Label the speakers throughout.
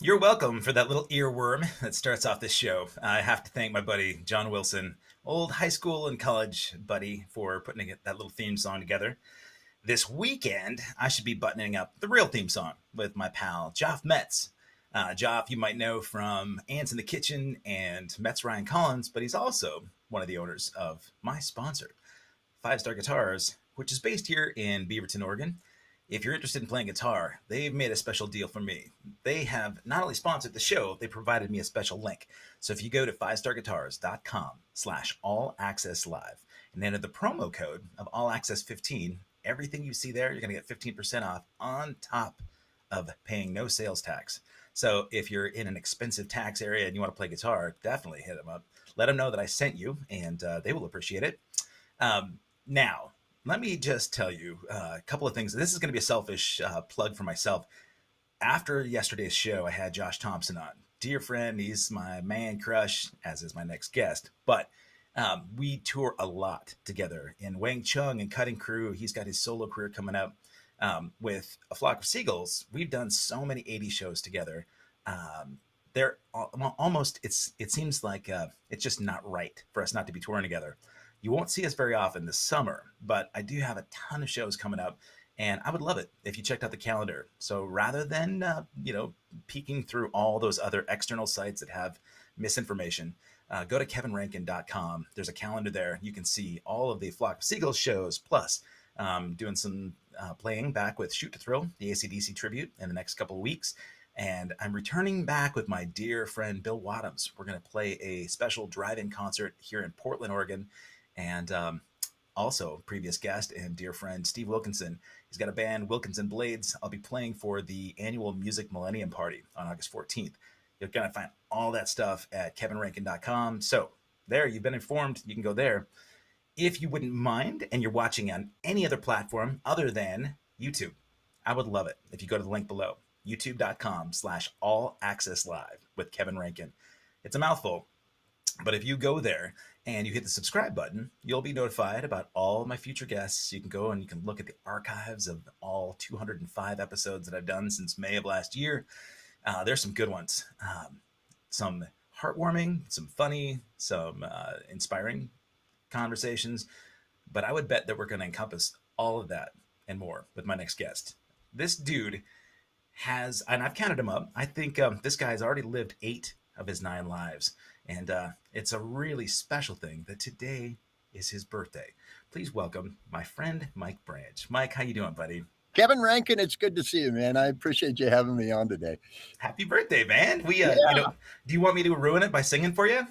Speaker 1: You're welcome for that little earworm that starts off this show. I have to thank my buddy, John Wilson, old high school and college buddy, for putting that little theme song together. This weekend, I should be buttoning up the real theme song with my pal, Joff Metz. Joff, you might know from Ants in the Kitchen and Metz Ryan Collins, but he's also one of the owners of my sponsor, Five Star Guitars, which is based here in Beaverton, Oregon. If you're interested in playing guitar, they've made a special deal for me. They have not only sponsored the show, they provided me a special link. So if you go to fivestarguitars.com/all access live and enter the promo code of all access 15, everything you see there, you're going to get 15% off on top of paying no sales tax. So if you're in an expensive tax area and you want to play guitar, definitely hit them up. Let them know that I sent you, and they will appreciate it. Now, let me just tell you a couple of things. This is going to be a selfish plug for myself. After yesterday's show, I had Josh Thompson on. Dear friend, he's my man crush, as is my next guest. But we tour a lot together in Wang Chung and Cutting Crew. He's got his solo career coming up with A Flock of Seagulls. We've done so many 80s shows together. They're almost, it seems like it's just not right for us not to be touring together. You won't see us very often this summer, but I do have a ton of shows coming up, and I would love it if you checked out the calendar. So rather than, peeking through all those other external sites that have misinformation, go to kevinrankin.com. There's a calendar there. You can see all of the Flock of Seagulls shows, plus doing some playing back with Shoot to Thrill, the AC/DC tribute, in the next couple of weeks. And I'm returning back with my dear friend Bill Wadhams. We're going to play a special drive-in concert here in Portland, Oregon. And also previous guest and dear friend Steve Wilkinson. He's got a band, Wilkinson Blades. I'll be playing for the annual Music Millennium Party on August 14th. You're going to find all that stuff at kevinrankin.com. So there, you've been informed. You can go there. If you wouldn't mind and you're watching on any other platform other than YouTube, I would love it if you go to the link below, youtube.com/all access live with Kevin Rankin. It's a mouthful, but if you go there and you hit the subscribe button, you'll be notified about all my future guests. You can go and you can look at the archives of all 205 episodes that I've done since May of last year. There's some good ones, some heartwarming, some funny, some inspiring conversations. But I would bet that we're going to encompass all of that and more with my next guest. This dude has, and I've counted him up, I think this guy has already lived 8 of his 9 lives. And it's a really special thing that today is his birthday. Please welcome my friend, Mike Branch. Mike, how you doing, buddy?
Speaker 2: Kevin Rankin, it's good to see you, man. I appreciate you having me on today.
Speaker 1: Happy birthday, man. Do you want me to ruin it by singing for you?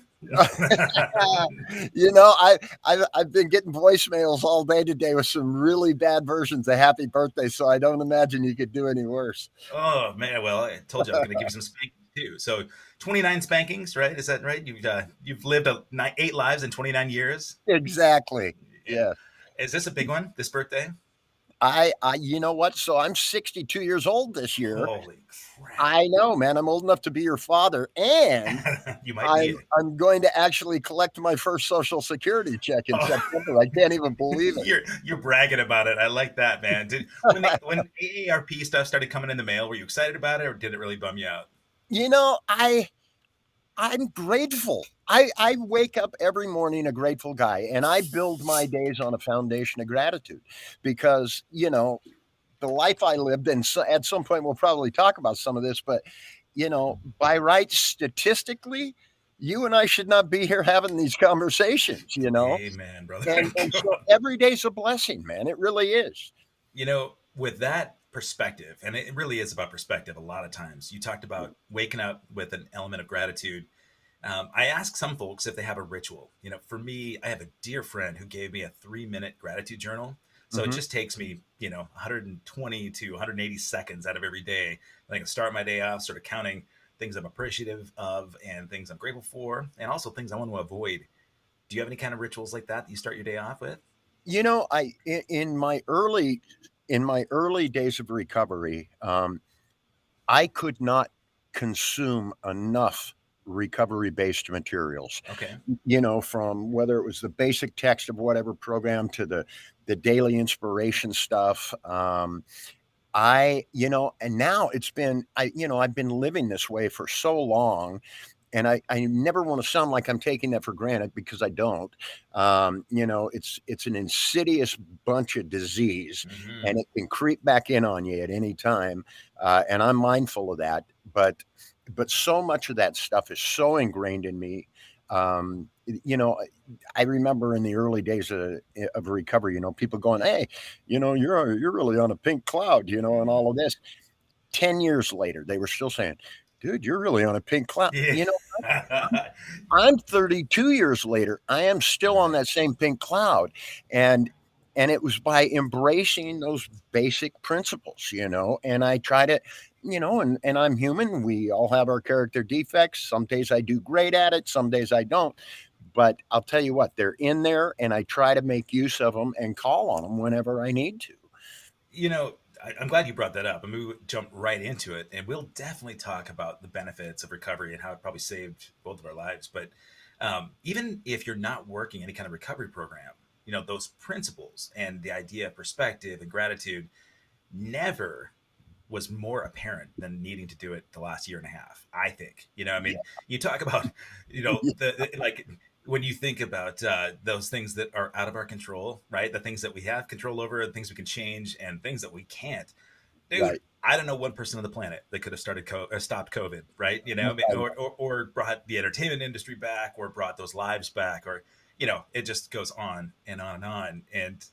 Speaker 2: I've been getting voicemails all day today with some really bad versions of Happy Birthday, so I don't imagine you could do any worse.
Speaker 1: Oh, man. Well, I told you I was going to give you some spankings, too. So 29 spankings, right? Is that right? You've lived 8 lives in 29 years?
Speaker 2: Exactly. Yeah.
Speaker 1: Is this a big one, this birthday?
Speaker 2: You know what? So I'm 62 years old this year.
Speaker 1: Holy crap.
Speaker 2: I know, man. I'm old enough to be your father, and
Speaker 1: you might be.
Speaker 2: I'm going to actually collect my first Social Security check in September. I can't even believe it.
Speaker 1: You're bragging about it. I like that, man. When AARP stuff started coming in the mail, were you excited about it, or did it really bum you out?
Speaker 2: I'm grateful. I wake up every morning a grateful guy, and I build my days on a foundation of gratitude because, the life I lived, and so at some point we'll probably talk about some of this, but, by rights, statistically, you and I should not be here having these conversations,
Speaker 1: Amen, brother.
Speaker 2: And so every day's a blessing, man. It really is.
Speaker 1: With that perspective, and it really is about perspective a lot of times. You talked about waking up with an element of gratitude. I ask some folks if they have a ritual. For me, I have a dear friend who gave me a 3-minute gratitude journal. So It just takes me, 120 to 180 seconds out of every day. I can start my day off sort of counting things I'm appreciative of and things I'm grateful for, and also things I want to avoid. Do you have any kind of rituals like that you start your day off with?
Speaker 2: In my early days of recovery, I could not consume enough recovery-based materials.
Speaker 1: Okay.
Speaker 2: From whether it was the basic text of whatever program to the daily inspiration stuff. and now it's been, I've been living this way for so long, and I never want to sound like I'm taking that for granted because I don't. It's an insidious bunch of disease,
Speaker 1: Hmm.
Speaker 2: and it can creep back in on you at any time. And I'm mindful of that, but so much of that stuff is so ingrained in me. Um, you know, I remember in the early days of recovery, people going, "Hey, you're really on a pink cloud," and
Speaker 1: Hmm.
Speaker 2: all of this. 10 years later, they were still saying, "Dude, you're really on a pink cloud."
Speaker 1: Yeah.
Speaker 2: I'm 32 years later. I am still on
Speaker 1: Right.
Speaker 2: that same pink cloud, and and it was by embracing those basic principles, And I try to, and I'm human. We all have our character defects. Some days I do great at it. Some days I don't. But I'll tell you what, they're in there, and I try to make use of them and call on them whenever I need to.
Speaker 1: You know, I'm glad you brought that up. I mean, we jump right into it, and we'll definitely talk about the benefits of recovery and how it probably saved both of our lives. But even if you're not working any kind of recovery program, those principles and the idea of perspective and gratitude never was more apparent than needing to do it the last year and a half. I think, I
Speaker 2: Yeah.
Speaker 1: mean, you talk about, like when you think about those things that are out of our control, right? The things that we have control over, the things we can change, and things that we can't. Dude,
Speaker 2: Right.
Speaker 1: I don't know one person on the planet that could have or stopped COVID, right?
Speaker 2: Right.
Speaker 1: Or brought the entertainment industry back, or brought those lives back, or it just goes on and on and on. And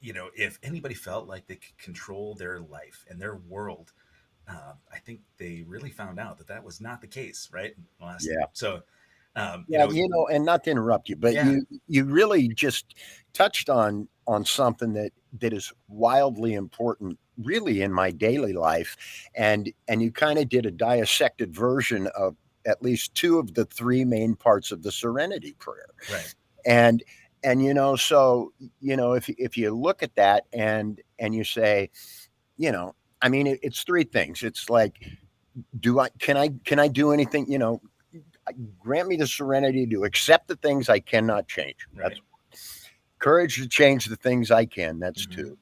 Speaker 1: if anybody felt like they could control their life and their world, I think they really found out that that was not the case, right? Last,
Speaker 2: Yeah.
Speaker 1: so, um, you
Speaker 2: Yeah,
Speaker 1: know,
Speaker 2: and not to interrupt you, but
Speaker 1: yeah,
Speaker 2: you really just touched on something that is wildly important really in my daily life, and you kind of did a dissected version of at least two of the three main parts of the Serenity prayer.
Speaker 1: right,
Speaker 2: And so if you look at that and you say, I mean it's three things. It's like, can I do anything, grant me the serenity to accept the things I cannot change. That's
Speaker 1: right.
Speaker 2: courage to change the things I can. That's
Speaker 1: Hmm.
Speaker 2: two.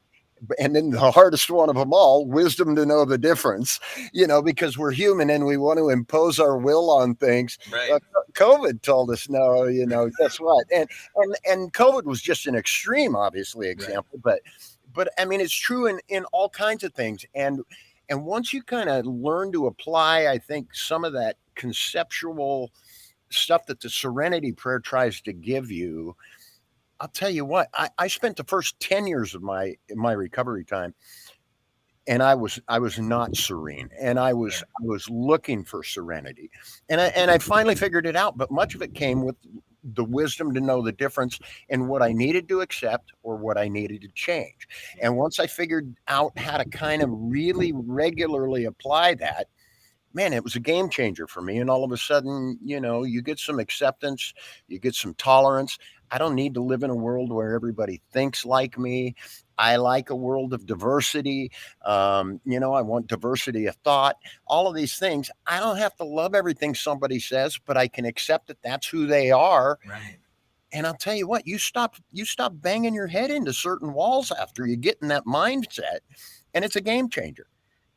Speaker 2: And then the hardest one of them all, wisdom to know the difference, because we're human and we want to impose our will on things.
Speaker 1: Right,
Speaker 2: Uh, COVID told us no, guess what? And COVID was just an extreme, obviously,
Speaker 1: right.
Speaker 2: example, but I mean, it's true in all kinds of things. And once you kind of learn to apply, I think some of that conceptual stuff that the Serenity Prayer tries to give you, I'll tell you what, I spent the first 10 years of my recovery time, and I was not serene, and I was
Speaker 1: Sure.
Speaker 2: I was looking for serenity, and I finally figured it out. But much of it came with the wisdom to know the difference in what I needed to accept or what I needed to change.
Speaker 1: Yeah.
Speaker 2: And once I figured out how to kind of really regularly apply that, man, it was a game changer for me. And all of a sudden, you get some acceptance, you get some tolerance. I don't need to live in a world where everybody thinks like me. I like a world of diversity. I want diversity of thought, all of these things. I don't have to love everything somebody says, but I can accept that that's who they are.
Speaker 1: Right.
Speaker 2: And I'll tell you what, you stop banging your head into certain walls after you get in that mindset, and it's a game changer.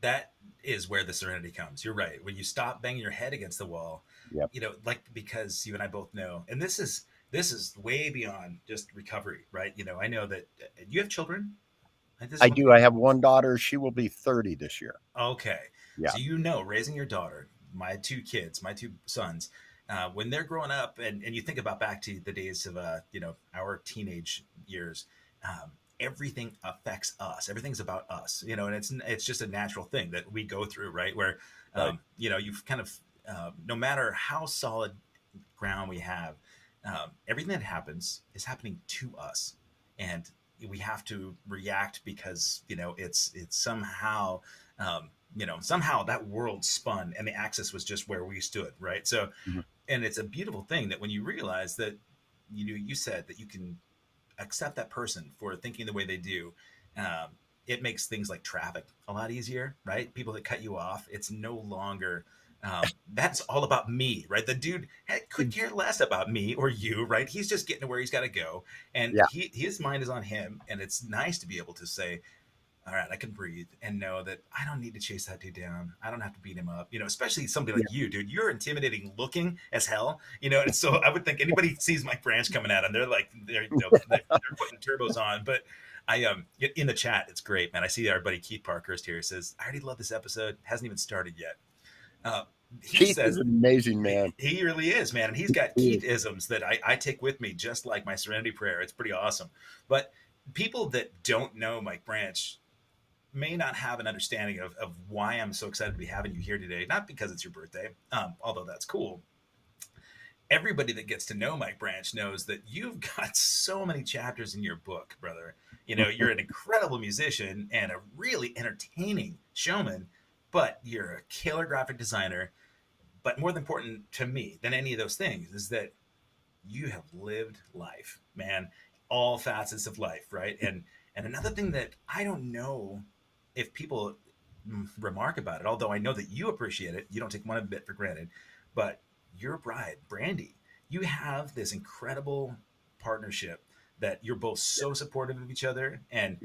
Speaker 1: That is where the serenity comes. You're right. When you stop banging your head against the wall,
Speaker 2: Yep.
Speaker 1: like because you and I both know, and this is way beyond just recovery, right? I know that you have children. Like, this is
Speaker 2: I
Speaker 1: one
Speaker 2: do.
Speaker 1: thing.
Speaker 2: I have one daughter. She will be 30 this year.
Speaker 1: Okay.
Speaker 2: Yeah.
Speaker 1: So raising your daughter, my two kids, my two sons, when they're growing up, and you think about back to the days of our teenage years, everything affects us. Everything's about us, and it's just a natural thing that we go through, right? Where
Speaker 2: Right.
Speaker 1: you've kind of no matter how solid ground we have, everything that happens is happening to us, and we have to react because it's somehow that world spun and the axis was just where we stood, right? So,
Speaker 2: Mhm.
Speaker 1: and it's a beautiful thing that when you realize that you said that you can accept that person for thinking the way they do. um, it makes things like traffic a lot easier, right? People that cut you off, it's no longer that's all about me, right? The dude could care less about me or you, right? He's just getting to where he's got to go, and
Speaker 2: Yeah.
Speaker 1: his mind is on him. And it's nice to be able to say, all right, I can breathe and know that I don't need to chase that dude down. I don't have to beat him up. Especially somebody
Speaker 2: Yeah.
Speaker 1: like you, dude. You're intimidating looking as hell. And so I would think anybody sees Mike Branch coming at him, they're like, they're putting turbos on. But in the chat, it's great, man. I see our buddy Keith Parkhurst here. He says, I already love this episode. Hasn't even started yet. Uh, he
Speaker 2: Keith is
Speaker 1: says,
Speaker 2: an amazing man.
Speaker 1: he really is, man. And he's got
Speaker 2: He
Speaker 1: Keith
Speaker 2: is.
Speaker 1: isms that I take with me, just like my Serenity prayer. It's pretty awesome. But people that don't know Mike Branch may not have an understanding of why I'm so excited to be having you here today. Not because it's your birthday, although that's cool. Everybody that gets to know Mike Branch knows that you've got so many chapters in your book, brother. You're an incredible musician and a really entertaining showman, but you're a killer graphic designer. But more important to me than any of those things is that you have lived life, man, all facets of life, right? And another thing that I don't know if people remark about it, although I know that you appreciate it, you don't take one bit for granted, but your bride, Brandy, you have this incredible partnership that you're both so supportive of each other, and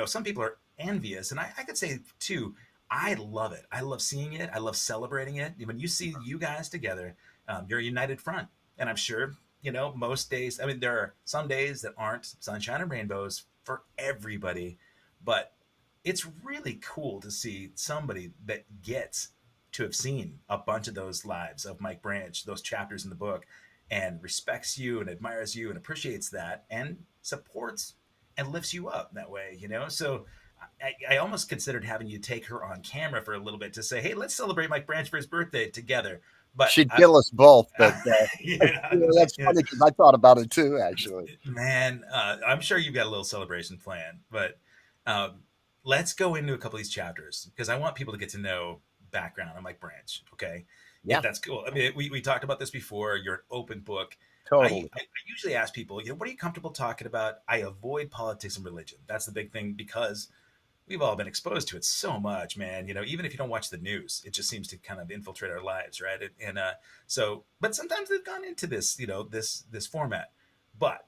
Speaker 1: some people are envious, and I could say too, I love it. I love seeing it. I love celebrating it. When you see you guys together, you're a united front. And I'm sure, most days, I mean, there are some days that aren't sunshine and rainbows for everybody, but it's really cool to see somebody that gets to have seen a bunch of those lives of Mike Branch, those chapters in the book, and respects you and admires you and appreciates that and supports and lifts you up that way. So I almost considered having you take her on camera for a little bit to say, hey, let's celebrate Mike Branch for his birthday together. But
Speaker 2: She'd kill us both, but
Speaker 1: yeah,
Speaker 2: that's
Speaker 1: yeah,
Speaker 2: funny because I thought about it too, actually.
Speaker 1: man, I'm sure you've got a little celebration plan, but um, let's go into a couple of these chapters because I want people to get to know background on Mike Branch. Okay, if
Speaker 2: Yeah,
Speaker 1: that's cool. I mean, we talked about this before. You're an open book. I,
Speaker 2: totally.
Speaker 1: I usually ask people, what are you comfortable talking about? I avoid politics and religion. That's the big thing because we've all been exposed to it so much, man. Even if you don't watch the news, it just seems to kind of infiltrate our lives, right? But sometimes they've gone into this, this format. But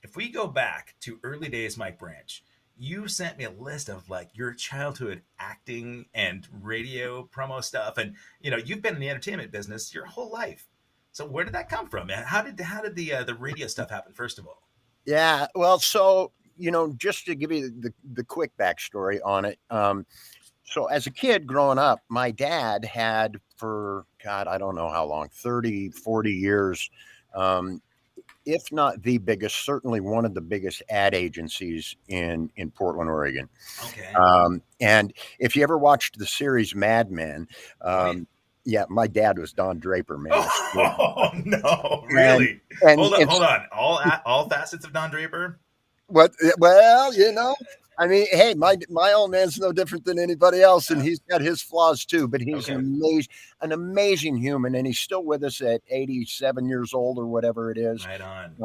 Speaker 1: if we go back to early days, Mike Branch, you sent me a list of like your childhood acting and radio promo stuff, and you've been in the entertainment business your whole life. So where did that come from, man? How did the radio stuff happen? First of all,
Speaker 2: Yeah. Well, so just to give you the quick backstory on it. So as a kid growing up, my dad had for God, I don't know how long, 30, 40 years, um, if not the biggest, certainly one of the biggest ad agencies in Portland, Oregon.
Speaker 1: okay.
Speaker 2: And if you ever watched the series Mad Men,
Speaker 1: Oh yeah.
Speaker 2: um, yeah, my dad was Don Draper, man. I swear.
Speaker 1: Oh no,
Speaker 2: And
Speaker 1: really?
Speaker 2: and
Speaker 1: Hold on,
Speaker 2: and
Speaker 1: hold on. All facets of Don Draper.
Speaker 2: what? Well, I mean, hey, my old man's no different than anybody else, and
Speaker 1: Uh,
Speaker 2: he's got his flaws too. But he's
Speaker 1: okay,
Speaker 2: an amazing human, and he's still with us at 87 years old or whatever it is.
Speaker 1: right on.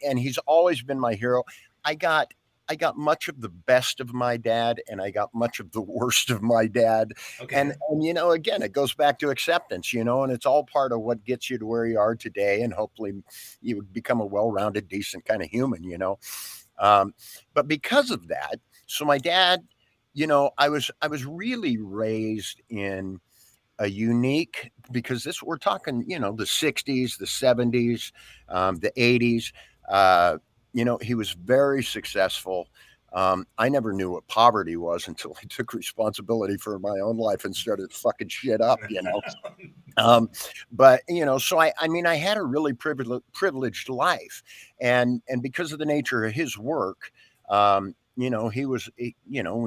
Speaker 2: And he's always been my hero. I got I got much of the best of my dad, and I got much of the worst of my dad. And
Speaker 1: Okay,
Speaker 2: and again, it goes back to acceptance, and it's all part of what gets you to where you are today, and hopefully you become a well-rounded, decent kind of human. Um, but because of that, so my dad, I was really raised in a unique, because this we're talking, the 60s, the 70s, the 80s. He was very successful. I never knew what poverty was until I took responsibility for my own life and started fucking shit up. Um, but so I mean, I had a really privileged life, and because of the nature of his work, when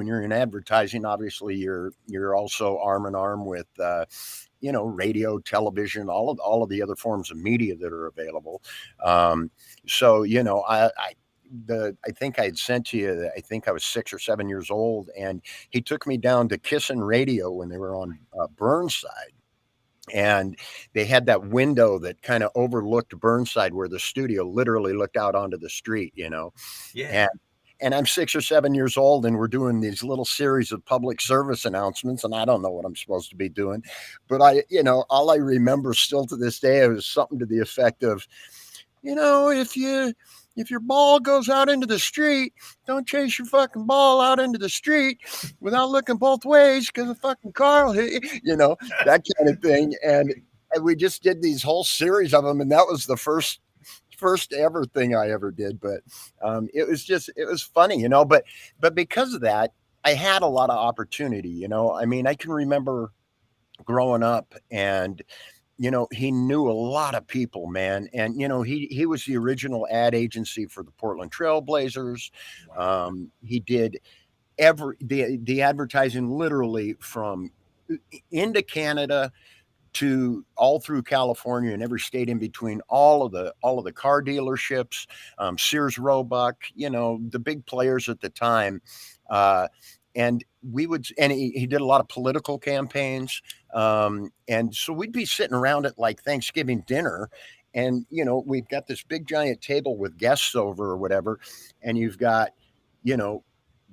Speaker 2: you're in advertising, obviously you're also arm in arm with radio, television, all of the other forms of media that are available. So I think I had sent to you that I think I was 6 or 7 years old, and he took me down to Kissin' Radio when they were on Burnside, and they had that window that kind of overlooked Burnside, where the studio literally looked out onto the street.
Speaker 1: yeah.
Speaker 2: And I'm 6 or 7 years old, and we're doing these little series of public service announcements, and I don't know what I'm supposed to be doing, but all I remember still to this day, it was something to the effect of, if if your ball goes out into the street, don't chase your fucking ball out into the street without looking both ways because a fucking car will hit you, that kind of thing. And we just did these whole series of them, and that was the first ever thing I ever did. But it was funny, but because of that, I had a lot of opportunity. I mean, I can remember growing up, and he knew a lot of people, man. And he was the original ad agency for the Portland Trail Blazers.
Speaker 1: Wow.
Speaker 2: He did the advertising literally from into Canada to all through California and every state in between, all of the car dealerships, Sears Roebuck, the big players at the time. Uh, and he did a lot of political campaigns. And so we'd be sitting around at like Thanksgiving dinner, and we've got this big giant table with guests over or whatever, and you've got, you know,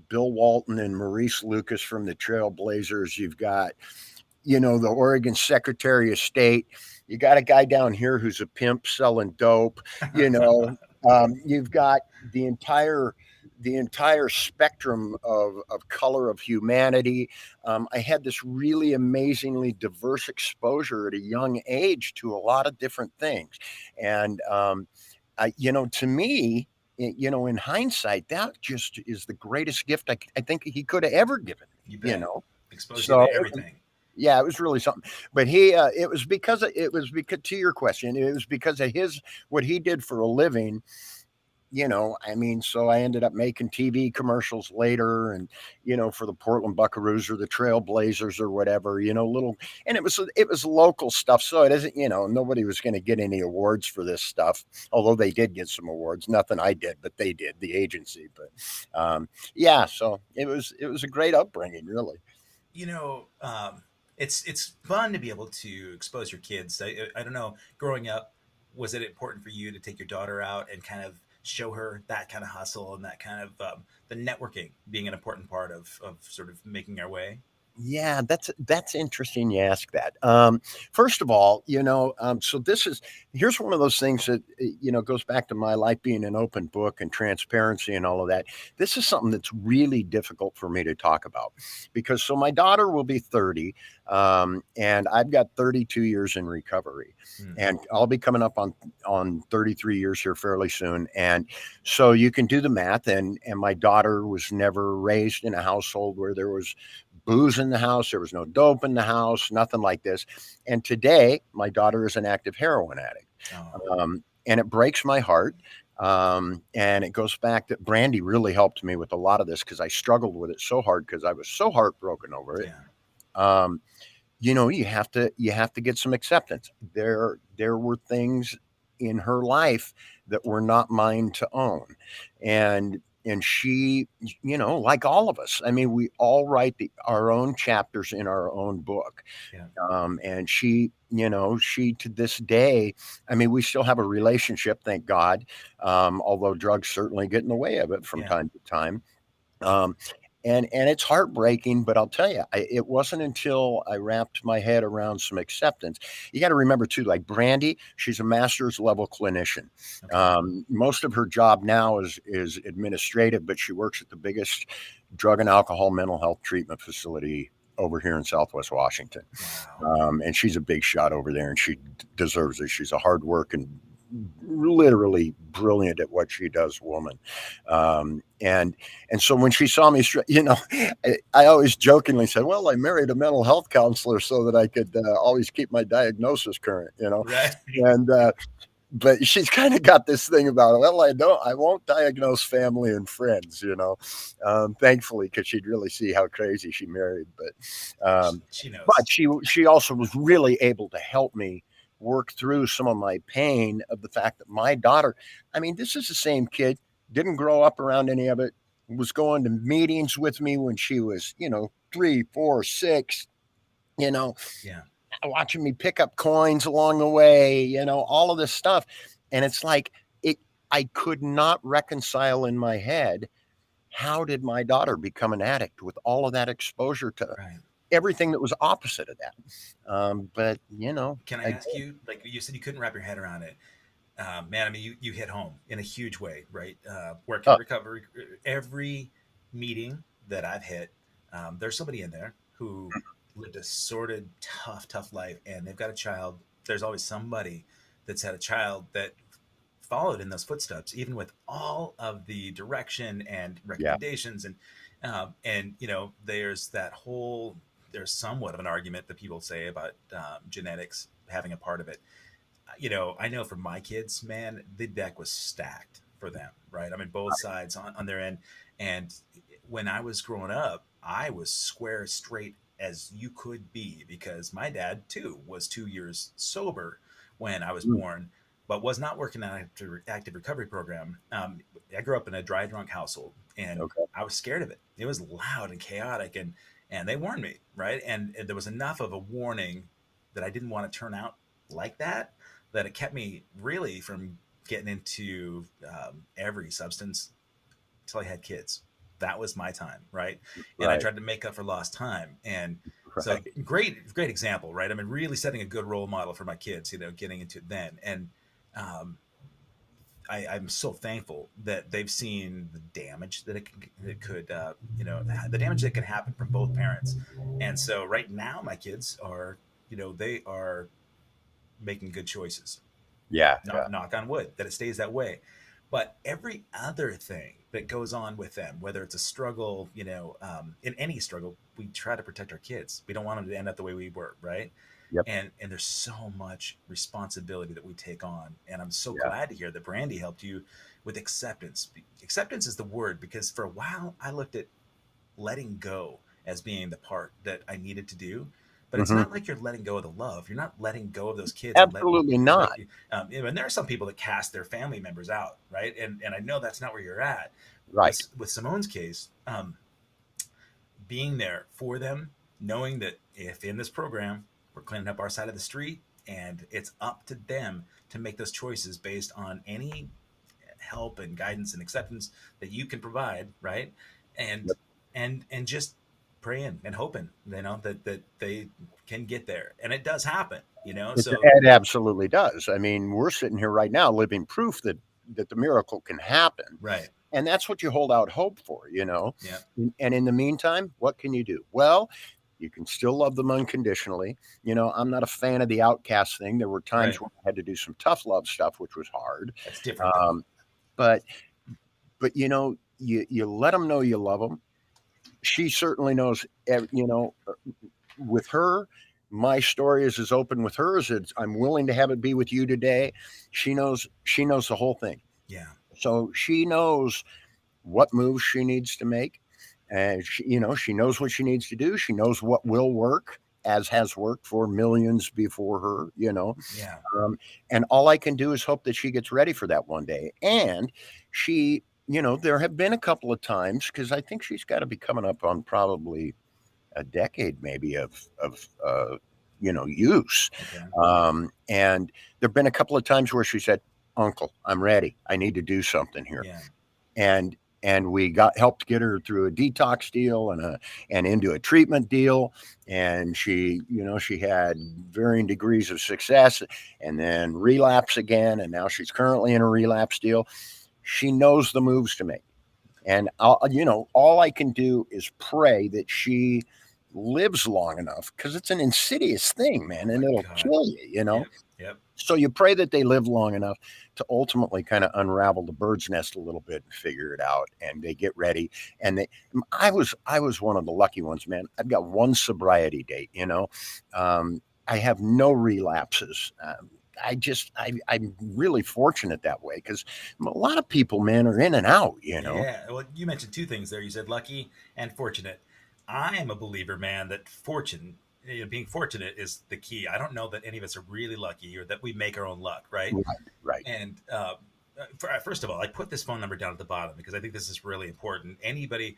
Speaker 2: Bill Walton and Maurice Lucas from the Trailblazers. You've got, the Oregon Secretary of State. You got a guy down here who's a pimp selling dope. You know, you've got the entire spectrum of color of humanity. I had this really amazingly diverse exposure at a young age to a lot of different things, and to me, in hindsight, that just is the greatest gift I think he could have ever given me.
Speaker 1: You bet. Exposed you
Speaker 2: So
Speaker 1: to everything.
Speaker 2: yeah, it was really something. But it was because to your question, it was because of his what he did for a living. I mean, so I ended up making TV commercials later, and for the Portland Buckaroos or the Trailblazers or whatever. And it was local stuff, so it isn't. Nobody was going to get any awards for this stuff, although they did get some awards. Nothing I did, but they did, the agency. But yeah, so it was a great upbringing, really.
Speaker 1: you know, it's fun to be able to expose your kids. I don't know. Growing up, was it important for you to take your daughter out and kind of show her that kind of hustle and that kind of the networking being an important part of sort of making our way?
Speaker 2: Yeah, that's interesting you ask that. First of all, so here's one of those things that goes back to my life being an open book and transparency and all of that. This is something that's really difficult for me to talk about because so my daughter will be 30, and I've got 32 years in recovery,
Speaker 1: Hmm.
Speaker 2: and I'll be coming up on 33 years here fairly soon. And so you can do the math, and my daughter was never raised in a household where there was booze in the house. There was no dope in the house, nothing like this. And today, my daughter is an active heroin addict.
Speaker 1: Oh,
Speaker 2: And it breaks my heart. And it goes back that Brandy really helped me with a lot of this because I struggled with it so hard because I was so heartbroken over it.
Speaker 1: yeah,
Speaker 2: Um, you have to get some acceptance. There were things in her life that were not mine to own, and she, like all of us, I mean, we all write our own chapters in our own book.
Speaker 1: yeah,
Speaker 2: And she to this day, I mean, we still have a relationship, thank God. Although drugs certainly get in the way of it from
Speaker 1: yeah,
Speaker 2: time to time. Um, and it's heartbreaking, but I'll tell you, it wasn't until I wrapped my head around some acceptance. You got to remember too, like Brandy, she's a master's level clinician.
Speaker 1: okay,
Speaker 2: Most of her job now is administrative, but she works at the biggest drug and alcohol mental health treatment facility over here in Southwest Washington.
Speaker 1: wow,
Speaker 2: And she's a big shot over there, and she deserves it. She's a hard working, literally brilliant at what she does woman. And so when she saw me, I always jokingly said, well, I married a mental health counselor so that I could always keep my diagnosis current.
Speaker 1: right,
Speaker 2: And but she's kind of got this thing about it. Well, I won't diagnose family and friends. Thankfully, because she'd really see how crazy she married.
Speaker 1: she
Speaker 2: But
Speaker 1: knows.
Speaker 2: she also was really able to help me work through some of my pain of the fact that my daughter, I mean, this is the same kid, didn't grow up around any of it, was going to meetings with me when she was, 3, 4, 6, you know,
Speaker 1: Yeah,
Speaker 2: watching me pick up coins along the way, all of this stuff. And it's like I could not reconcile in my head, how did my daughter become an addict with all of that exposure to
Speaker 1: right.
Speaker 2: everything that was opposite of that? But
Speaker 1: Can I
Speaker 2: I
Speaker 1: ask you, like you said, you couldn't wrap your head around it. Man, I mean, you hit home in a huge way, right? Working
Speaker 2: Oh,
Speaker 1: recovery, every meeting that I've hit, there's somebody in there who lived a sordid, tough life, and they've got a child. There's always somebody that's had a child that followed in those footsteps, even with all of the direction and
Speaker 2: yeah,
Speaker 1: recommendations, and there's that whole there's somewhat of an argument that people say about genetics having a part of it. I know for my kids, man, the deck was stacked for them, right? I mean, both sides on their end. And when I was growing up, I was square straight as you could be because my dad, too, was 2 years sober when I was
Speaker 2: mm,
Speaker 1: born, but was not working on an active recovery program. I grew up in a dry drunk household and
Speaker 2: okay,
Speaker 1: I was scared of it. It was loud and chaotic, and they warned me, right? And there was enough of a warning that I didn't want to turn out like that it kept me really from getting into every substance until I had kids. That was my time, right? And I
Speaker 2: right,
Speaker 1: tried to make up for lost time. And so
Speaker 2: right,
Speaker 1: great example, right? I mean, really setting a good role model for my kids, getting into it then. And um, I'm so thankful that they've seen the damage that could the damage that can happen from both parents. And so right now, my kids are, they are making good choices.
Speaker 2: yeah, yeah,
Speaker 1: Knock on wood that it stays that way. But every other thing that goes on with them, whether it's a struggle, in any struggle, we try to protect our kids. We don't want them to end up the way we were, right?
Speaker 2: yep,
Speaker 1: And there's so much responsibility that we take on, and I'm so
Speaker 2: yeah,
Speaker 1: glad to hear that Brandy helped you with acceptance. Acceptance is the word, because for a while I looked at letting go as being the part that I needed to do. But it's
Speaker 2: hmm,
Speaker 1: not like you're letting go of the love. You're not letting go of those kids and
Speaker 2: absolutely not,
Speaker 1: and there are some people that cast their family members out, right? And I know that's not where you're at.
Speaker 2: right.
Speaker 1: With Simone's case, being there for them, knowing that if in this program we're cleaning up our side of the street, and it's up to them to make those choices based on any help and guidance and acceptance that you can provide, right? And
Speaker 2: Yep.
Speaker 1: and just praying and hoping, that they can get there, and it does happen, So
Speaker 2: It absolutely does. I mean, we're sitting here right now, living proof that the miracle can happen,
Speaker 1: right,
Speaker 2: and that's what you hold out hope for,
Speaker 1: yeah,
Speaker 2: And in the meantime, what can you do? Well, you can still love them unconditionally. I'm not a fan of the outcast thing. There were times
Speaker 1: right.
Speaker 2: when I had to do some tough love stuff, which was hard.
Speaker 1: That's different though.
Speaker 2: Um, but you let them know you love them. She certainly knows. With her, my story is as open with her as I'm willing to have it be with you today. She knows the whole thing.
Speaker 1: Yeah,
Speaker 2: So she knows what moves she needs to make. And she knows what she needs to do. She knows what will work, as has worked for millions before her.
Speaker 1: yeah,
Speaker 2: Um, and all I can do is hope that she gets ready for that one day. And there have been a couple of times because I think she's got to be coming up on probably a decade, maybe of use.
Speaker 1: okay,
Speaker 2: And there've been a couple of times where she said, "Uncle, I'm ready. I need to do something here."
Speaker 1: yeah,
Speaker 2: And we got helped get her through a detox deal and into a treatment deal, and she had varying degrees of success and then relapse again, and now she's currently in a relapse deal. She knows the moves to make, and all I can do is pray that she lives long enough, because it's an insidious thing,
Speaker 1: oh
Speaker 2: man, and
Speaker 1: my
Speaker 2: it'll
Speaker 1: god,
Speaker 2: kill you.
Speaker 1: yep, yep,
Speaker 2: So you pray that they live long enough to ultimately kind of unravel the bird's nest a little bit and figure it out, and they get ready. And I was one of the lucky ones, man. I've got one sobriety date. I have no relapses. I'm really fortunate that way, because a lot of people, man, are in and out.
Speaker 1: yeah. Well, you mentioned two things there. You said lucky and fortunate. I am a believer, man, that being fortunate is the key. I don't know that any of us are really lucky or that we make our own luck, right?
Speaker 2: Right, right.
Speaker 1: And first of all, I put this phone number down at the bottom because I think this is really important. Anybody,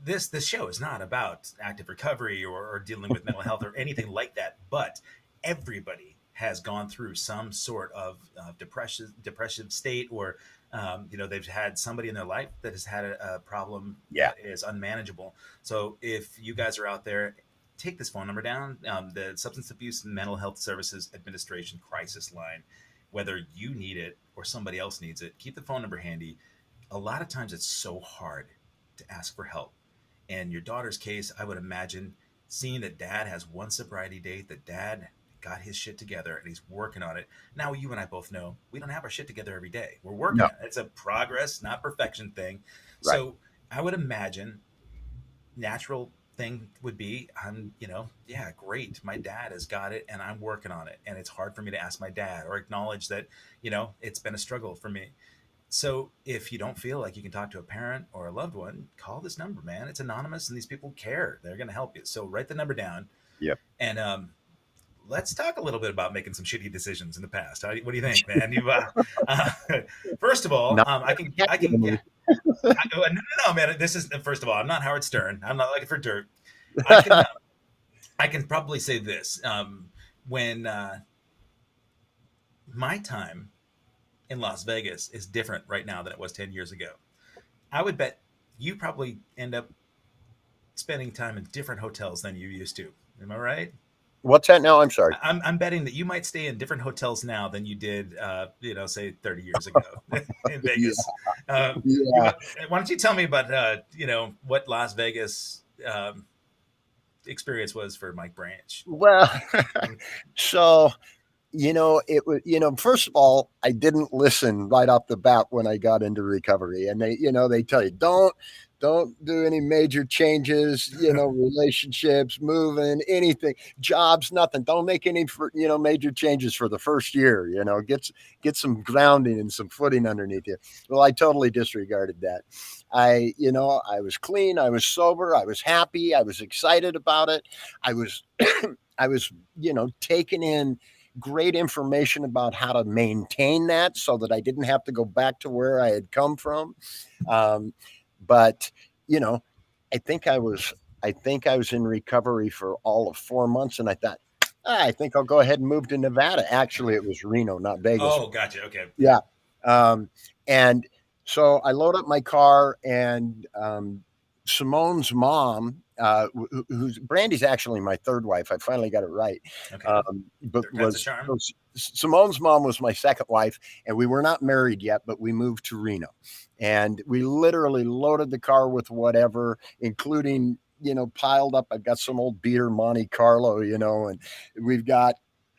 Speaker 1: this show is not about active recovery or dealing with mental health or anything like that. But everybody has gone through some sort of depressive state, or they've had somebody in their life that has had a problem
Speaker 2: Yeah,
Speaker 1: that is unmanageable. So if you guys are out there, take this phone number down, the Substance Abuse and Mental Health Services Administration crisis line. whether you need it or somebody else needs it, keep the phone number handy. A lot of times it's so hard to ask for help. In your daughter's case, I would imagine seeing that dad has one sobriety date, that dad got his shit together and he's working on it. Now, you and I both know we don't have our shit together every day. We're working
Speaker 2: No,
Speaker 1: on it. It's a progress, not perfection thing.
Speaker 2: right.
Speaker 1: So I would imagine natural thing would be yeah, great, my dad has got it and I'm working on it, and it's hard for me to ask my dad or acknowledge that it's been a struggle for me. So if you don't feel like you can talk to a parent or a loved one, call this number, man. It's anonymous and these people care. They're going to help you. So write the number down.
Speaker 2: Yep.
Speaker 1: And let's talk a little bit about making some shitty decisions in the past. What do you think, man? Uh, first of all,
Speaker 2: Not
Speaker 1: I can
Speaker 2: yet.
Speaker 1: get. No, no, no, man. This is first of all. I'm not Howard Stern. I'm not looking for dirt. I can. I can probably say this. When my time in Las Vegas is different right now than it was 10 years ago, I would bet you probably end up spending time in different hotels than you used to. Am I right?
Speaker 2: What's that now? I'm sorry.
Speaker 1: I'm betting that you might stay in different hotels now than you did, say 30 years ago in
Speaker 2: Yeah.
Speaker 1: Vegas. Uh,
Speaker 2: Yeah.
Speaker 1: why don't you tell me about, what Las Vegas experience was for Mike Branch?
Speaker 2: Well, so it was, first of all, I didn't listen right off the bat when I got into recovery. And they tell you, don't do any major changes, relationships, moving, anything, jobs, nothing. Don't make any, major changes for the first year, get some grounding and some footing underneath you. Well, I totally disregarded that. I was clean. I was sober. I was happy. I was excited about it. I was, I was, taking in great information about how to maintain that so that I didn't have to go back to where I had come from. But you know, I think I was in recovery for all of 4 months, and I thought, I think I'll go ahead and move to Nevada. Actually, it was Reno, not Vegas.
Speaker 1: Oh, gotcha. Okay.
Speaker 2: Yeah. And so I load up my car, and Simone's mom, who's Brandy's actually my third wife. I finally got it right.
Speaker 1: Okay.
Speaker 2: But
Speaker 1: Third time's a charm.
Speaker 2: Simone's mom was my second wife, and we were not married yet, but we moved to Reno, and we literally loaded the car with whatever, including piled up. I've got some old beater Monte Carlo, and we've got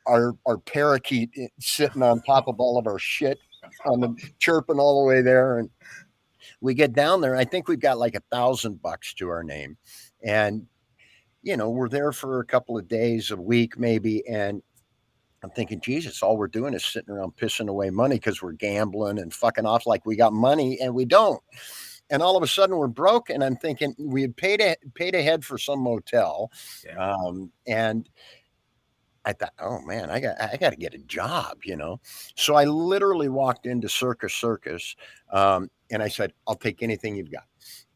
Speaker 2: our parakeet sitting on top of all of our shit, on the chirping all the way there. And we get down there. I think we've got like $1,000 to our name, and we're there for a couple of days, a week maybe, and I'm thinking, Jesus, all we're doing is sitting around pissing away money because we're gambling and fucking off like we got money, and we don't. And all of a sudden we're broke, and I'm thinking we had paid ahead for some motel,
Speaker 1: Yeah.
Speaker 2: and I thought, oh man, I got to get a job. So I literally walked into Circus, and I said, I'll take anything you've got.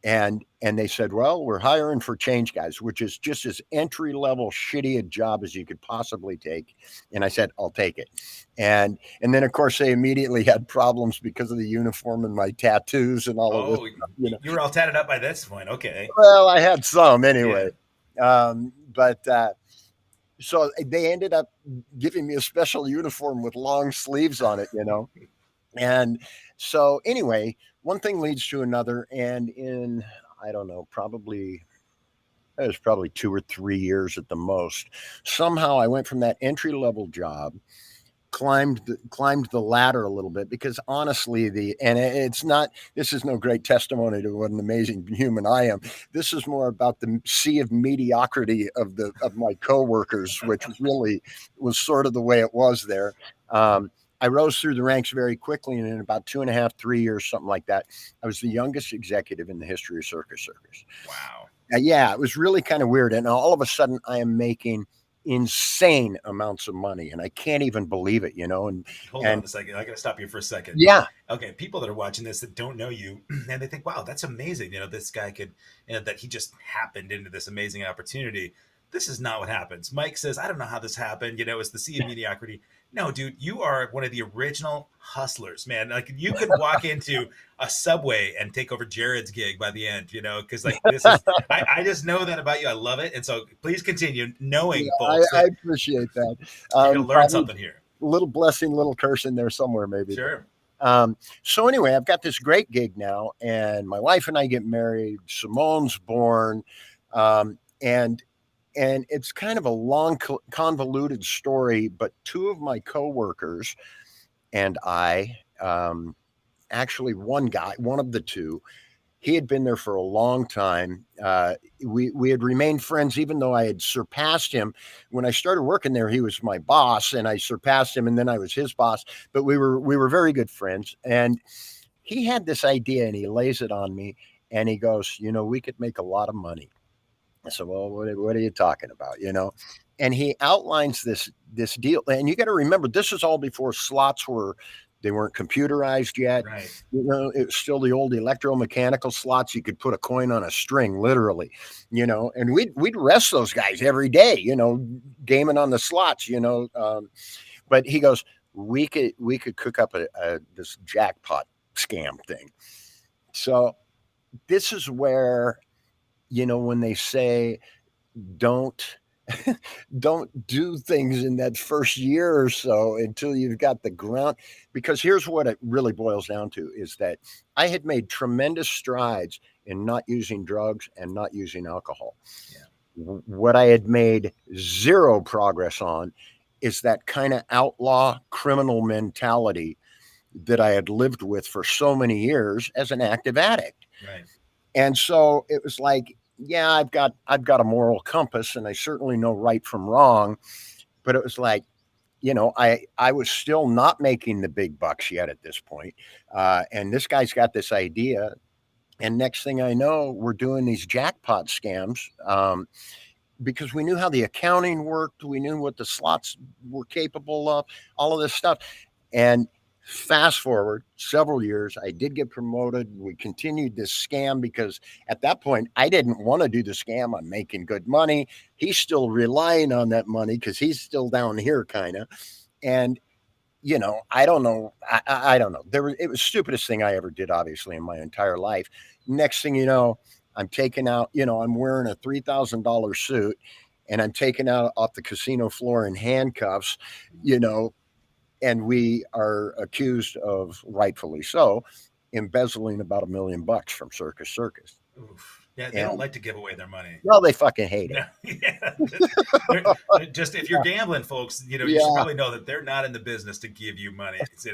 Speaker 2: And they said, well, we're hiring for change guys, which is just as entry level shitty a job as you could possibly take. And I said, I'll take it. And then of course they immediately had problems because of the uniform and my tattoos and all of
Speaker 1: Oh,
Speaker 2: this stuff.
Speaker 1: you were all tatted up by this point. Okay.
Speaker 2: Well, I had some anyway.
Speaker 1: Yeah.
Speaker 2: But so they ended up giving me a special uniform with long sleeves on it. And so anyway, one thing leads to another, and in, I don't know, it was probably 2 or 3 years at the most. Somehow I went from that entry level job, climbed the ladder a little bit, because honestly, it's not, this is no great testimony to what an amazing human I am. This is more about the sea of mediocrity of my coworkers, which really was sort of the way it was there. I rose through the ranks very quickly, and in about 2.5, 3 years, something like that, I was the youngest executive in the history of Circus.
Speaker 1: Wow.
Speaker 2: Yeah, it was really kind of weird. And all of a sudden, I am making insane amounts of money, and I can't even believe it. And
Speaker 1: Hold on a second. I got to stop you for a second.
Speaker 2: yeah,
Speaker 1: Okay, people that are watching this that don't know you, and they think, "Wow, that's amazing." This guy could, that he just happened into this amazing opportunity. This is not what happens. Mike says, "I don't know how this happened." It's the sea of mediocrity. No, dude, you are one of the original hustlers, man. Like, you could walk into a Subway and take over Jared's gig by the end, because like this is, I just know that about you. I love it, and so please continue knowing,
Speaker 2: yeah,
Speaker 1: folks,
Speaker 2: I
Speaker 1: that
Speaker 2: appreciate that.
Speaker 1: you're gonna learn
Speaker 2: Probably
Speaker 1: something here.
Speaker 2: little blessing, little curse in there somewhere, maybe. But
Speaker 1: Sure.
Speaker 2: so anyway, I've got this great gig now, and my wife and I get married. Simone's born, and it's kind of a long, convoluted story. But two of my coworkers and I, actually, one of the two, he had been there for a long time. We had remained friends, even though I had surpassed him. When I started working there, he was my boss, and I surpassed him, and then I was his boss. But we were very good friends, and he had this idea, and he lays it on me, and he goes, we could make a lot of money. I said, well, what are you talking about? And he outlines this deal, and you got to remember, this is all before slots they weren't computerized yet.
Speaker 1: Right.
Speaker 2: It was still the old electromechanical slots. You could put a coin on a string, literally. And we'd rest those guys every day. Gaming on the slots. But he goes, we could cook up this jackpot scam thing. So this is where, when they say don't don't do things in that first year or so until you've got the ground, because here's what it really boils down to is that I had made tremendous strides in not using drugs and not using alcohol.
Speaker 1: Yeah.
Speaker 2: What I had made zero progress on is that kind of outlaw criminal mentality that I had lived with for so many years as an active addict.
Speaker 1: Right.
Speaker 2: And so it was like, yeah, I've got a moral compass, and I certainly know right from wrong. But it was like, I was still not making the big bucks yet at this point. And this guy's got this idea, and next thing I know, we're doing these jackpot scams. Because we knew how the accounting worked, we knew what the slots were capable of, all of this stuff. And fast forward several years, I did get promoted. We continued this scam because at that point, I didn't want to do the scam. I'm making good money. He's still relying on that money because he's still down here, kind of. And I don't know. I don't know. It was the stupidest thing I ever did, obviously, in my entire life. Next thing you know, I'm taking out. I'm wearing a $3,000 suit, and I'm taken out off the casino floor in handcuffs. You know, and we are accused of, rightfully so, embezzling about $1 million from Circus Circus.
Speaker 1: Oof. Yeah, they don't
Speaker 2: And
Speaker 1: like to give away their money.
Speaker 2: well, they fucking hate it.
Speaker 1: No, yeah. Just if you're gambling, folks, you should
Speaker 2: Yeah,
Speaker 1: probably know that they're not in the business to give you money. So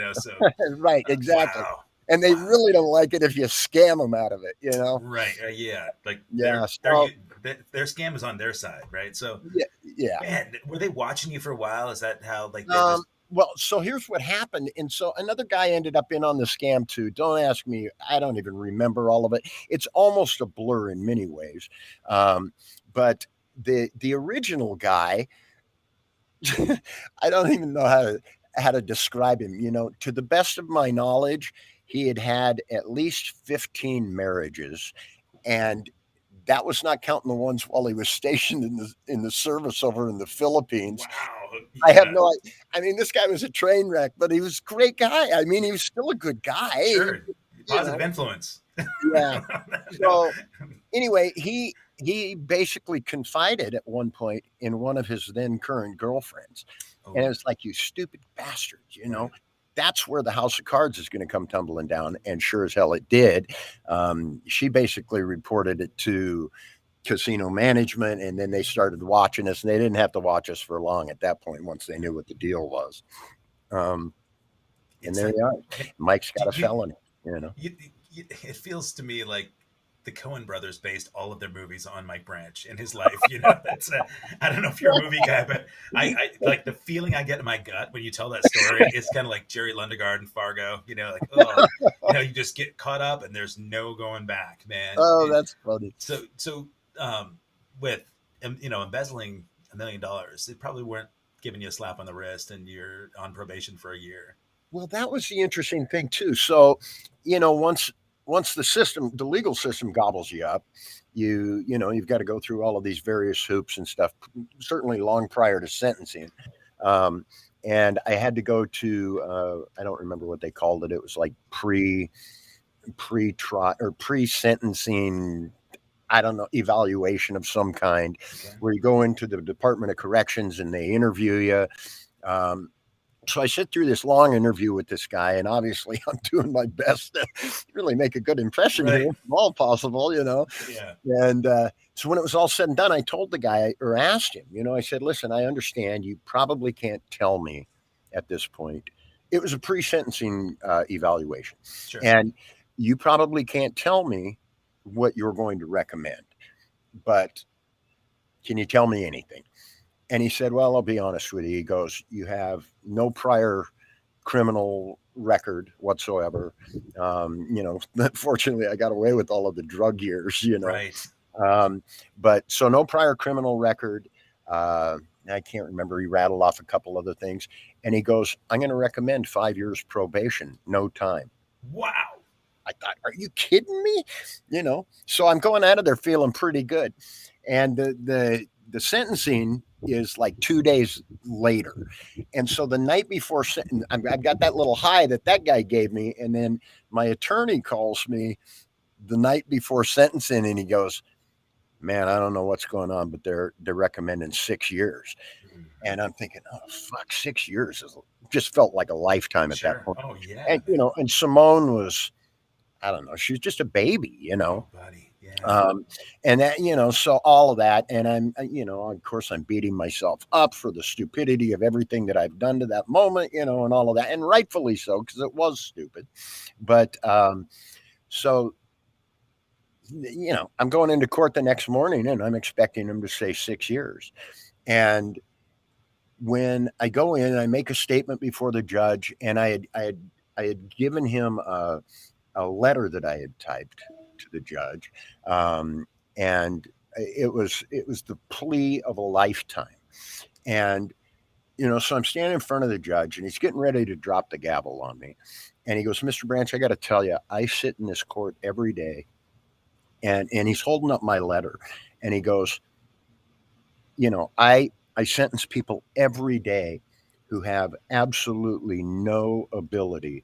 Speaker 2: right, exactly.
Speaker 1: wow,
Speaker 2: And they
Speaker 1: wow,
Speaker 2: really don't like it if you scam them out of it.
Speaker 1: right, yeah, like
Speaker 2: Yeah. So
Speaker 1: their scam is on their side, right? So
Speaker 2: yeah, yeah.
Speaker 1: man, were they watching you for a while? Is that how like they
Speaker 2: Um,
Speaker 1: just
Speaker 2: well, so here's what happened. And so another guy ended up in on the scam too. Don't ask me. I don't even remember all of it. It's almost a blur in many ways. Um, but the original guy, I don't even know how to describe him. To the best of my knowledge, he had had at least 15 marriages, and that was not counting the ones while he was stationed in the service over in the Philippines.
Speaker 1: wow,
Speaker 2: I have
Speaker 1: yeah,
Speaker 2: no I mean, this guy was a train wreck, but he was a great guy. I mean, he was still a good guy.
Speaker 1: sure,
Speaker 2: You
Speaker 1: positive
Speaker 2: know,
Speaker 1: influence.
Speaker 2: yeah.
Speaker 1: No,
Speaker 2: So anyway, he basically confided at one point in one of his then current girlfriends, and
Speaker 1: oh,
Speaker 2: it's like, you stupid bastards.
Speaker 1: right,
Speaker 2: That's where the house of cards is going to come tumbling down, and sure as hell it did. She basically reported it to casino management, and then they started watching us, and they didn't have to watch us for long at that point once they knew what the deal was. Um, and
Speaker 1: it's
Speaker 2: there
Speaker 1: like
Speaker 2: you are. Mike's
Speaker 1: do
Speaker 2: got a felony.
Speaker 1: it feels to me like the Coen brothers based all of their movies on Mike Branch and his life. That's I don't know if you're a movie guy, but I like the feeling I get in my gut when you tell that story. It's kind of like Jerry Lundegaard and Fargo. Like oh, you just get caught up and there's no going back, man.
Speaker 2: Oh, that's funny.
Speaker 1: So with embezzling $1 million, they probably weren't giving you a slap on the wrist and you're on probation for a year.
Speaker 2: Well, that was the interesting thing too. So, once the legal system gobbles you up, you've got to go through all of these various hoops and stuff. Certainly, long prior to sentencing, um, and I had to go to I don't remember what they called it. It was like pre-trial or pre-sentencing. I don't know, evaluation of some kind,
Speaker 1: Okay.
Speaker 2: where you go into the Department of Corrections and they interview you. Um, So I sit through this long interview with this guy, and obviously I'm doing my best to really make a good impression here,
Speaker 1: Right.
Speaker 2: if at all possible, you know.
Speaker 1: Yeah.
Speaker 2: And so when it was all said and done, I told the guy or asked him, I said, listen, I understand you probably can't tell me at this point. It was a pre sentencing evaluation.
Speaker 1: Sure.
Speaker 2: And you probably can't tell me what you're going to recommend, but can you tell me anything? And he said, well, I'll be honest with you. He goes, you have no prior criminal record whatsoever. Fortunately, I got away with all of the drug years.
Speaker 1: Right.
Speaker 2: Um, but so no prior criminal record. Uh, I can't remember. He rattled off a couple other things. And he goes, I'm going to recommend 5 years probation, no time.
Speaker 1: Wow.
Speaker 2: I thought, are you kidding me? So I'm going out of there feeling pretty good. And the sentencing is like 2 days later. And so the night before, I've got that little high that guy gave me. And then my attorney calls me the night before sentencing and he goes, man, I don't know what's going on, but they're recommending 6 years. And I'm thinking, oh fuck, 6 years just felt like a lifetime at that
Speaker 1: Sure.
Speaker 2: point.
Speaker 1: Oh yeah,
Speaker 2: And
Speaker 1: man.
Speaker 2: and Simone was, I don't know, she was just a baby.
Speaker 1: Oh, buddy. Yeah.
Speaker 2: Um, and that, so all of that, and of course, I'm beating myself up for the stupidity of everything that I've done to that moment, and all of that, and rightfully so because it was stupid. But so I'm going into court the next morning, and I'm expecting him to say 6 years. And when I go in, I make a statement before the judge, and I had given him a letter that I had typed to the judge, and it was the plea of a lifetime. And so I'm standing in front of the judge, and he's getting ready to drop the gavel on me, and he goes, "Mr. Branch, I got to tell you, I sit in this court every day," and he's holding up my letter, and he goes, I sentence people every day who have absolutely no ability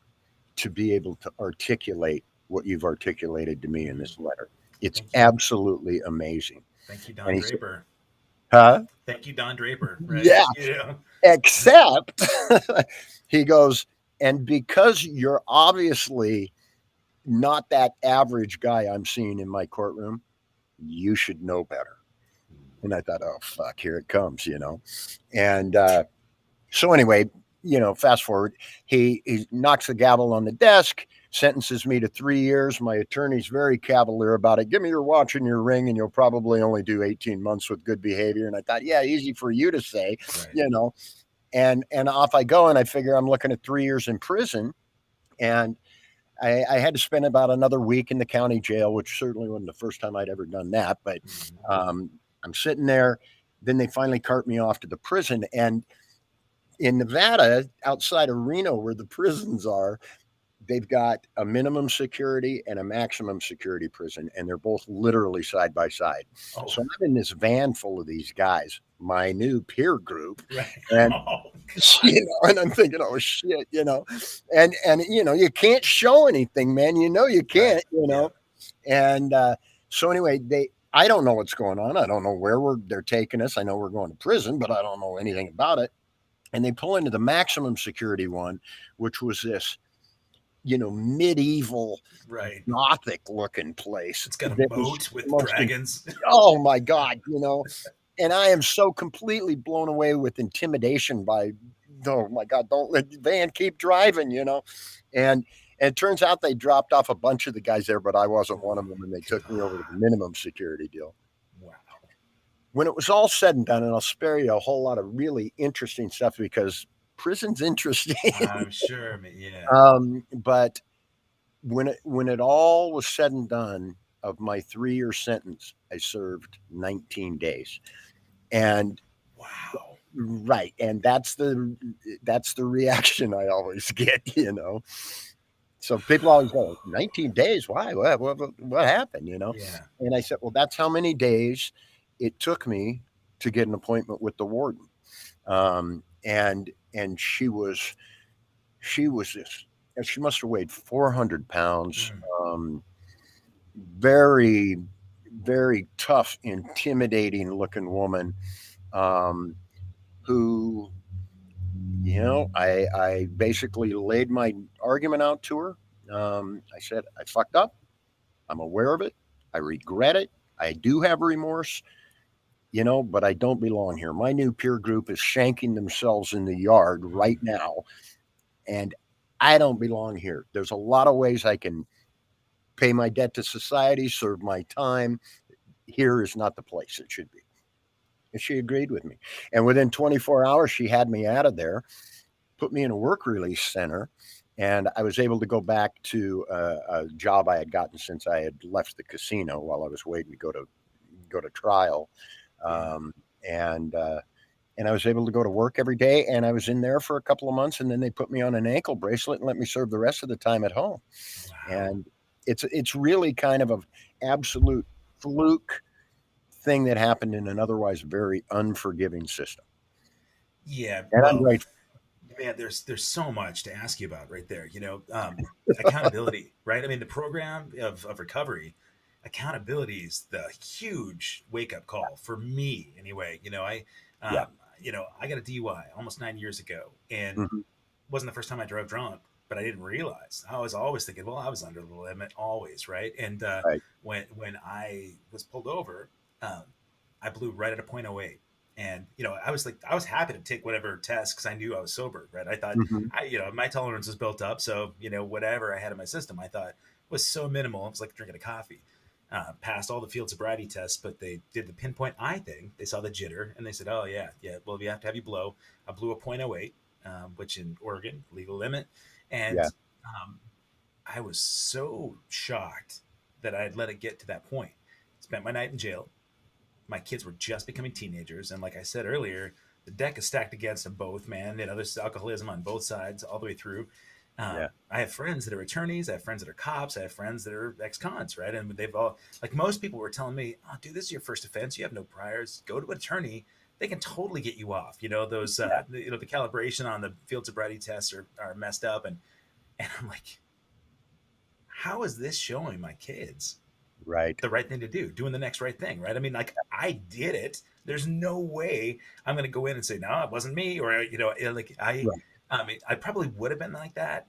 Speaker 2: to be able to articulate what you've articulated to me in
Speaker 1: Mm.
Speaker 2: this letter. It's
Speaker 1: Thank you.
Speaker 2: absolutely amazing.
Speaker 1: Thank you,
Speaker 2: And
Speaker 1: Don
Speaker 2: he said,
Speaker 1: Draper.
Speaker 2: huh?
Speaker 1: Thank you, Don Draper. Right.
Speaker 2: Yeah, except he goes, and because you're obviously not that average guy I'm seeing in my courtroom, you should know better. And I thought, oh, fuck, here it comes. And so anyway, fast forward, he knocks the gavel on the desk, sentences me to 3 years. My attorney's very cavalier about it. Give me your watch and your ring, and you'll probably only do 18 months with good behavior. And I thought, yeah, easy for you to say,
Speaker 1: Right.
Speaker 2: you know. And off I go, and I figure I'm looking at 3 years in prison, and I had to spend about another week in the county jail, which certainly wasn't the first time I'd ever done that. But
Speaker 1: Mhm.
Speaker 2: um, I'm sitting there. Then they finally cart me off to the prison, and in Nevada, outside of Reno, where the prisons are, they've got a minimum security and a maximum security prison, and they're both literally side by side.
Speaker 1: Oh,
Speaker 2: So I'm in this van full of these guys, my new peer group,
Speaker 1: right.
Speaker 2: and
Speaker 1: Oh, God.
Speaker 2: and I'm thinking, oh shit, and you can't show anything, man. You
Speaker 1: Right.
Speaker 2: can't,
Speaker 1: Yeah.
Speaker 2: and so anyway, I don't know what's going on. I don't know where they're taking us. I know we're going to prison, but I don't know anything about it. And they pull into the maximum security one, which was this, medieval
Speaker 1: Right.
Speaker 2: gothic looking place
Speaker 1: It's got a
Speaker 2: that was
Speaker 1: moat
Speaker 2: the
Speaker 1: with
Speaker 2: most,
Speaker 1: dragons.
Speaker 2: oh my God. And I am so completely blown away with intimidation by, oh my God, don't let the van keep driving. And it turns out they dropped off a bunch of the guys there, but I wasn't one
Speaker 1: Oh,
Speaker 2: of them. And they
Speaker 1: God.
Speaker 2: took me over to the minimum security deal.
Speaker 1: Wow.
Speaker 2: When it was all said and done, and I'll spare you a whole lot of really interesting stuff because prison's interesting.
Speaker 1: I'm sure. Yeah.
Speaker 2: But when it all was said and done, of my 3 year sentence, I served 19 days, and
Speaker 1: Wow.
Speaker 2: right, and that's the reaction I always get. So people always go, 19 days? Why? What happened?
Speaker 1: Yeah.
Speaker 2: And I said, well, that's how many days it took me to get an appointment with the warden. And she was this, and she must have weighed 400 pounds.
Speaker 1: Mm.
Speaker 2: Very, very tough, intimidating looking woman, um, who I basically laid my argument out to her. I said, I fucked up. I'm aware of it. I regret it. I do have remorse, but I don't belong here. My new peer group is shanking themselves in the yard right
Speaker 1: Mm.
Speaker 2: now, and I don't belong here. There's a lot of ways I can pay my debt to society, serve my time. Here is not the place it should be. And she agreed with me. And within 24 hours, she had me out of there, put me in a work release center, and I was able to go back to a job I had gotten since I had left the casino while I was waiting to go to trial.
Speaker 1: Yeah.
Speaker 2: Um, and and I was able to go to work every day. And I was in there for a couple of months, and then they put me on an ankle bracelet and let me serve the rest of the time at home.
Speaker 1: Wow.
Speaker 2: And it's really kind of an absolute fluke thing that happened in an otherwise very unforgiving system.
Speaker 1: Yeah.
Speaker 2: And I'm
Speaker 1: Well,
Speaker 2: grateful.
Speaker 1: man, there's so much to ask you about right there. Accountability, right? I mean, the program of recovery, accountability is the huge wake up call for me anyway.
Speaker 2: Yeah.
Speaker 1: Um, I got a DUI almost 9 years ago, and
Speaker 2: Hmm.
Speaker 1: wasn't the first time I drove drunk, but I didn't realize. I was always thinking, well, I was under the limit always, right? And
Speaker 2: Right.
Speaker 1: when I was pulled over, um, I blew right at a point oh 0.08. And I was happy to take whatever test because I knew I was sober, right? I thought
Speaker 2: Hmm.
Speaker 1: my tolerance was built up, so whatever I had in my system, I thought was so minimal. It was like drinking a coffee. Passed all the field sobriety tests, but they did the pinpoint eye thing. They saw the jitter, and they said, "Oh yeah, yeah. Well, we have to have you blow." I blew a point oh 0.08, which in Oregon legal limit,
Speaker 2: Yeah.
Speaker 1: and um, I was so shocked that I had let it get to that point. Spent my night in jail. My kids were just becoming teenagers, and like I said earlier, the deck is stacked against them both. Man, there's alcoholism on both sides all the way through.
Speaker 2: Yeah.
Speaker 1: I have friends that are attorneys. I have friends that are cops. I have friends that are ex-cons, right? And they've all, like most people were telling me, "Oh, dude, this is your first offense. You have no priors. Go to an attorney. They can totally get you off." Those,
Speaker 2: Yeah.
Speaker 1: the calibration on the field sobriety tests are messed up, and I'm like, how is this showing my kids
Speaker 2: Right.
Speaker 1: the right thing to do, doing the next right thing, right? I mean, like I did it. There's no way I'm going to go in and say, no, it wasn't me. Or, like
Speaker 2: Right.
Speaker 1: I mean, I probably would have been like that,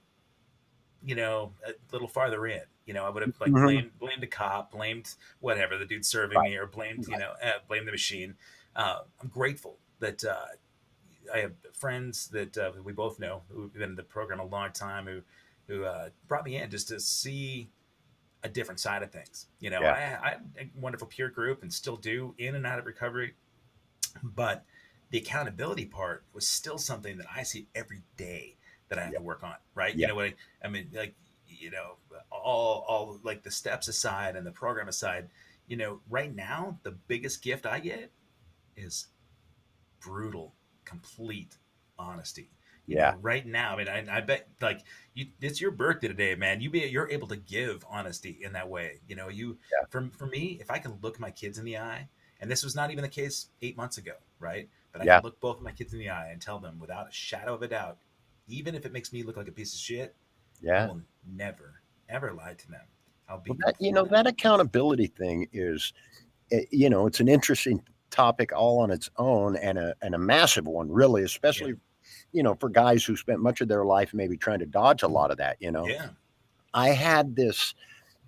Speaker 1: a little farther in. I would have like
Speaker 2: Hmm.
Speaker 1: blamed the cop, blamed whatever the dude serving
Speaker 2: Right.
Speaker 1: me, or blamed,
Speaker 2: Right.
Speaker 1: blamed the machine. I'm grateful that I have friends that we both know who've been in the program a long time who brought me in just to see a different side of things.
Speaker 2: Yeah.
Speaker 1: I had a wonderful peer group and still do in and out of recovery, but the accountability part was still something that I see every day that I have
Speaker 2: Yeah.
Speaker 1: to work on. Right? You
Speaker 2: Yeah.
Speaker 1: know what I mean? Like, all like the steps aside and the program aside, right now the biggest gift I get is brutal, complete honesty.
Speaker 2: Yeah.
Speaker 1: Right now, I mean, I bet like it's your birthday today, man. You're able to give honesty in that way.
Speaker 2: Yeah.
Speaker 1: For me, if I can look my kids in the eye, and this was not even the case 8 months ago, right? But I can
Speaker 2: Yeah.
Speaker 1: look both of my kids in the eye and tell them without a shadow of a doubt, even if it makes me look like a piece of shit, I
Speaker 2: Yeah.
Speaker 1: will never ever lie to them. I'll be
Speaker 2: Well, that
Speaker 1: completely
Speaker 2: accountability thing is, it's an interesting topic all on its own, and a massive one, really,
Speaker 1: yeah,
Speaker 2: especially for guys who spent much of their life maybe trying to dodge a lot of that.
Speaker 1: yeah,
Speaker 2: I had this.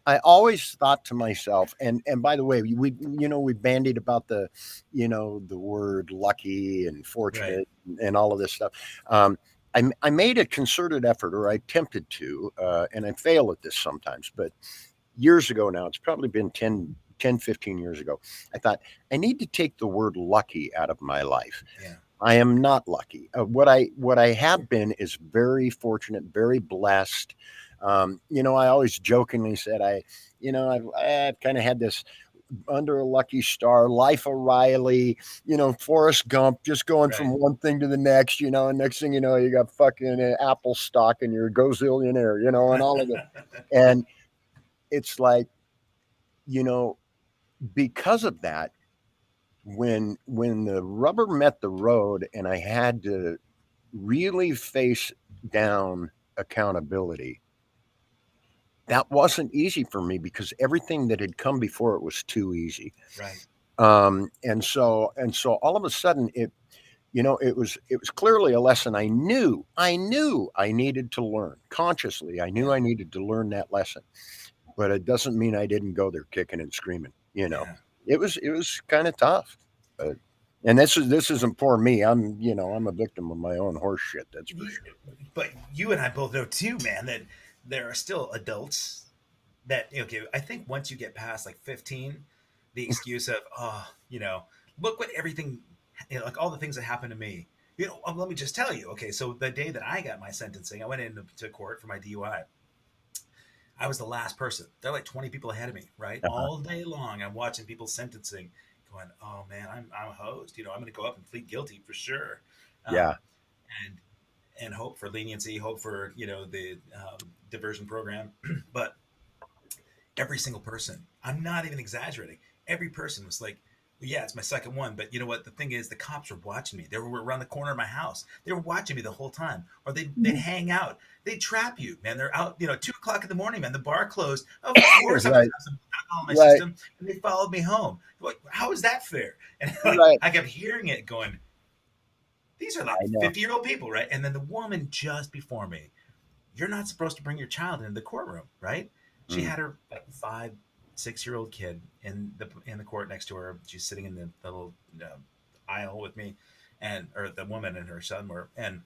Speaker 2: I always thought to myself, and by the way, we bandied about the word lucky and
Speaker 1: right,
Speaker 2: fortunate and all of this stuff. Um, I made a concerted effort, or I attempted to, and I fail at this sometimes, but years ago now, it's probably been 15 years ago. I thought I need to take the word lucky out of my life.
Speaker 1: yeah,
Speaker 2: I am not lucky. What I have been is very fortunate, very blessed. I always jokingly said I've kind of had this under a lucky star, life O'Reilly, Forrest Gump, just going from
Speaker 1: right.
Speaker 2: one thing to the next, and next thing you know, you got fucking Apple stock and you're a gazillionaire, and all of it. And it's like, you know, because of that, when the rubber met the road and I had to really face down accountability, that wasn't easy for me because everything that had come before it was too easy.
Speaker 1: Right.
Speaker 2: And so all of a sudden, it was clearly a lesson I knew I needed to learn consciously. I knew
Speaker 1: Yeah.
Speaker 2: I needed to learn that lesson, but it doesn't mean I didn't go there kicking and screaming.
Speaker 1: Yeah.
Speaker 2: It was kind of tough, but and this isn't for me. I'm a victim of my own horse shit. That's for sure.
Speaker 1: But you and I both know too, man, that there are still adults that, okay, I think once you get past like 15, the excuse of, oh, look what everything, like all the things that happened to me. Let me just tell you. Okay, so the day that I got my sentencing, I went into court for my DUI. I was the last person. There are like 20 people ahead of me, right?
Speaker 2: Uh-huh.
Speaker 1: All day long, I'm watching people sentencing, going, "Oh man, I'm a host. I'm going to go up and plead guilty for sure."
Speaker 2: Yeah.
Speaker 1: Um, and hope for leniency, hope for the diversion program. But every single person, I'm not even exaggerating, every person was like, well, yeah, it's my second one, but you know what? The thing is, the cops were watching me. They were around the corner of my house. They were watching me the whole time. Or they'd
Speaker 2: Mhm.
Speaker 1: hang out. They'd trap you, man. They're out, 2 o'clock in the morning, man. The bar closed. Of course, I'm going to
Speaker 2: Right.
Speaker 1: have some alcohol in my
Speaker 2: Right.
Speaker 1: system. And they followed me home. Like, how is that fair? And like,
Speaker 2: Right.
Speaker 1: I kept hearing it going, these are like
Speaker 2: I know.
Speaker 1: 50-year-old people, right? And then the woman just before me, you're not supposed to bring your child into the courtroom, right? She
Speaker 2: Mm.
Speaker 1: had her like 5, 6-year-old kid in the court next to her. She's sitting in the little aisle with me, and or the woman and her son were, and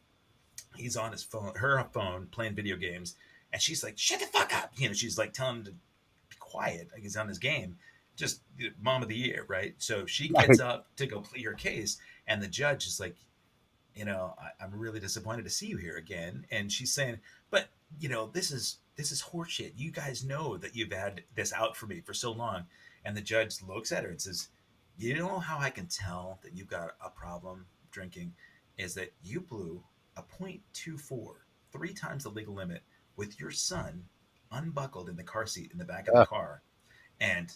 Speaker 1: he's on his phone, her phone, playing video games, and she's like, "Shut the fuck up!" She's like telling him to be quiet, like he's on his game. Just mom of the year, right? So she gets
Speaker 2: Right.
Speaker 1: up to go plead her case, and the judge is like, I'm really disappointed to see you here again. And she's saying, but this is horseshit. You guys know that you've had this out for me for so long. And the judge looks at her and says, you know how I can tell that you've got a problem drinking is that you blew a .24, 3 times the legal limit, with your son unbuckled in the car seat in the back of the
Speaker 2: Uh,
Speaker 1: car. And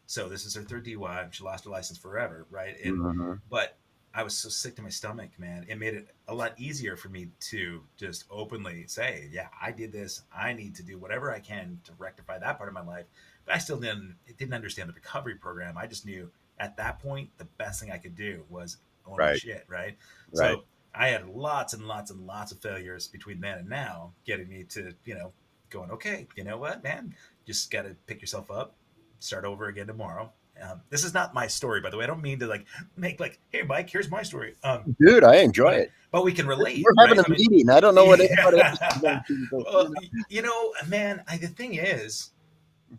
Speaker 1: so this is her third DUI. She lost her license forever, right? And
Speaker 2: mhm.
Speaker 1: but I was so sick to my stomach, man. It made it a lot easier for me to just openly say, yeah, I did this. I need to do whatever I can to rectify that part of my life. But I still didn't understand the recovery program. I just knew at that point the best thing I could do was own my
Speaker 2: Right.
Speaker 1: shit, right?
Speaker 2: Right.
Speaker 1: So I had lots and lots and lots of failures between then and now, getting me to, going, okay, you know what, man? Just got to pick yourself up, start over again tomorrow. This is not my story, by the way. I don't mean to like make like, hey, Mike, here's my story.
Speaker 2: Dude, I enjoy
Speaker 1: But
Speaker 2: it.
Speaker 1: but we can relate,
Speaker 2: We're having
Speaker 1: right?
Speaker 2: a
Speaker 1: I mean,
Speaker 2: meeting. I don't know what anybody else is going
Speaker 1: yeah.
Speaker 2: to, but
Speaker 1: Well, man, the thing is,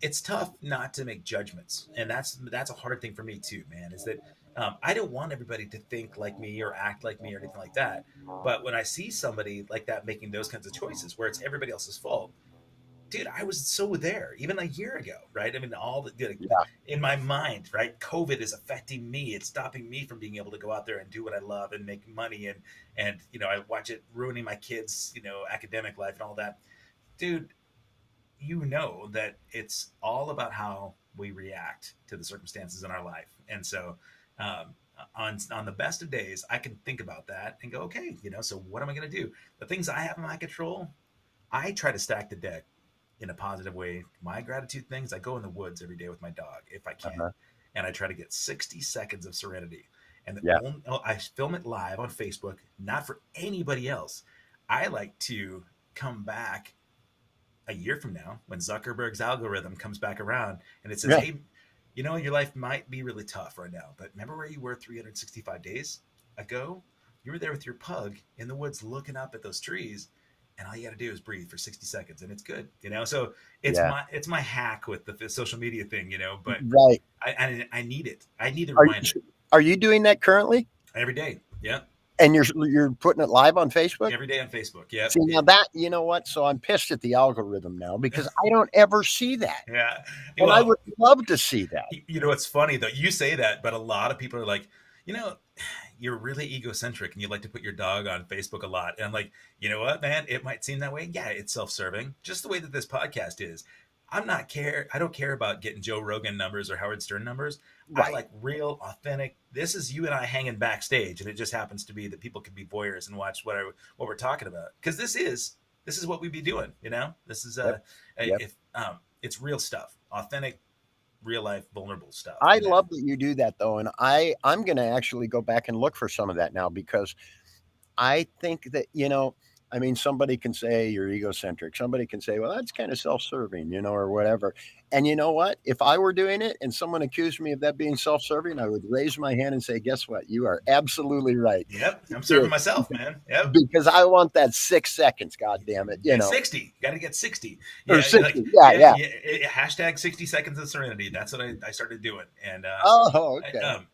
Speaker 1: it's tough not to make judgments, and that's a hard thing for me too, man. Is that I don't want everybody to think like me or act like me or anything like that. But when I see somebody like that making those kinds of choices, where it's everybody else's fault, dude, I was so there even a year ago, right? I mean, all the
Speaker 2: yeah.
Speaker 1: in my mind, right? COVID is affecting me. It's stopping me from being able to go out there and do what I love and make money, and I watch it ruining my kids, academic life and all that, dude. That it's all about how we react to the circumstances in our life, and so on the best of days, I can think about that and go, okay, so what am I going to do? The things I have in my control, I try to stack the deck in a positive way. My gratitude things, I go in the woods every day with my dog if I can,
Speaker 2: Uh-huh.
Speaker 1: and I try to get 60 seconds of serenity. And
Speaker 2: Yeah.
Speaker 1: I film it live on Facebook, not for anybody else. I like to come back a year from now when Zuckerberg's algorithm comes back around and it says,
Speaker 2: Yeah.
Speaker 1: hey, your life might be really tough right now, but remember where you were 365 days ago? You were there with your pug in the woods looking up at those trees, and all you got to do is breathe for 60 seconds and it's good. So
Speaker 2: Yeah.
Speaker 1: it's my hack with the social media thing, but
Speaker 2: Right.
Speaker 1: I need it. I need a
Speaker 2: Are
Speaker 1: reminder
Speaker 2: you are you doing that currently?
Speaker 1: every day. Yeah.
Speaker 2: And you're putting it live on Facebook?
Speaker 1: Every day on Facebook. Yep.
Speaker 2: See, now that you know what? So I'm pissed at the algorithm now because I don't ever see that.
Speaker 1: Yeah.
Speaker 2: And I
Speaker 1: Well,
Speaker 2: would love to see that.
Speaker 1: it's funny though. You say that, but a lot of people are like, you know, you're really egocentric and you like to put your dog on Facebook a lot. And I'm like, you know what, man? It might seem that way. Yeah, it's self-serving, just the way that this podcast is. I don't care about getting Joe Rogan numbers or Howard Stern numbers. I
Speaker 2: Right.
Speaker 1: like real, authentic. This is you and I hanging backstage, and it just happens to be that people can be voyeurs and watch what we're talking about. Because this is what we be doing. This is
Speaker 2: Yep. Yep.
Speaker 1: if it's real stuff, authentic, real life vulnerable stuff.
Speaker 2: I
Speaker 1: And that,
Speaker 2: love that you do that though, and I'm going to actually go back and look for some of that now because I think that, I mean, somebody can say you're egocentric. Somebody can say, well, that's kind of self serving, or whatever. And you know what? If I were doing it and someone accused me of that being self serving, I would raise my hand and say, guess what? You are absolutely right.
Speaker 1: yep, I'm serving
Speaker 2: It-
Speaker 1: myself, man. Yep.
Speaker 2: because I want that 6 seconds, God damn it,
Speaker 1: Get 60. You got to get 60.
Speaker 2: or
Speaker 1: Yeah,
Speaker 2: 60.
Speaker 1: like
Speaker 2: Yeah,
Speaker 1: yeah,
Speaker 2: yeah.
Speaker 1: yeah. Hashtag 60 seconds of serenity. That's what I started doing. And
Speaker 2: Oh,
Speaker 1: I,
Speaker 2: okay.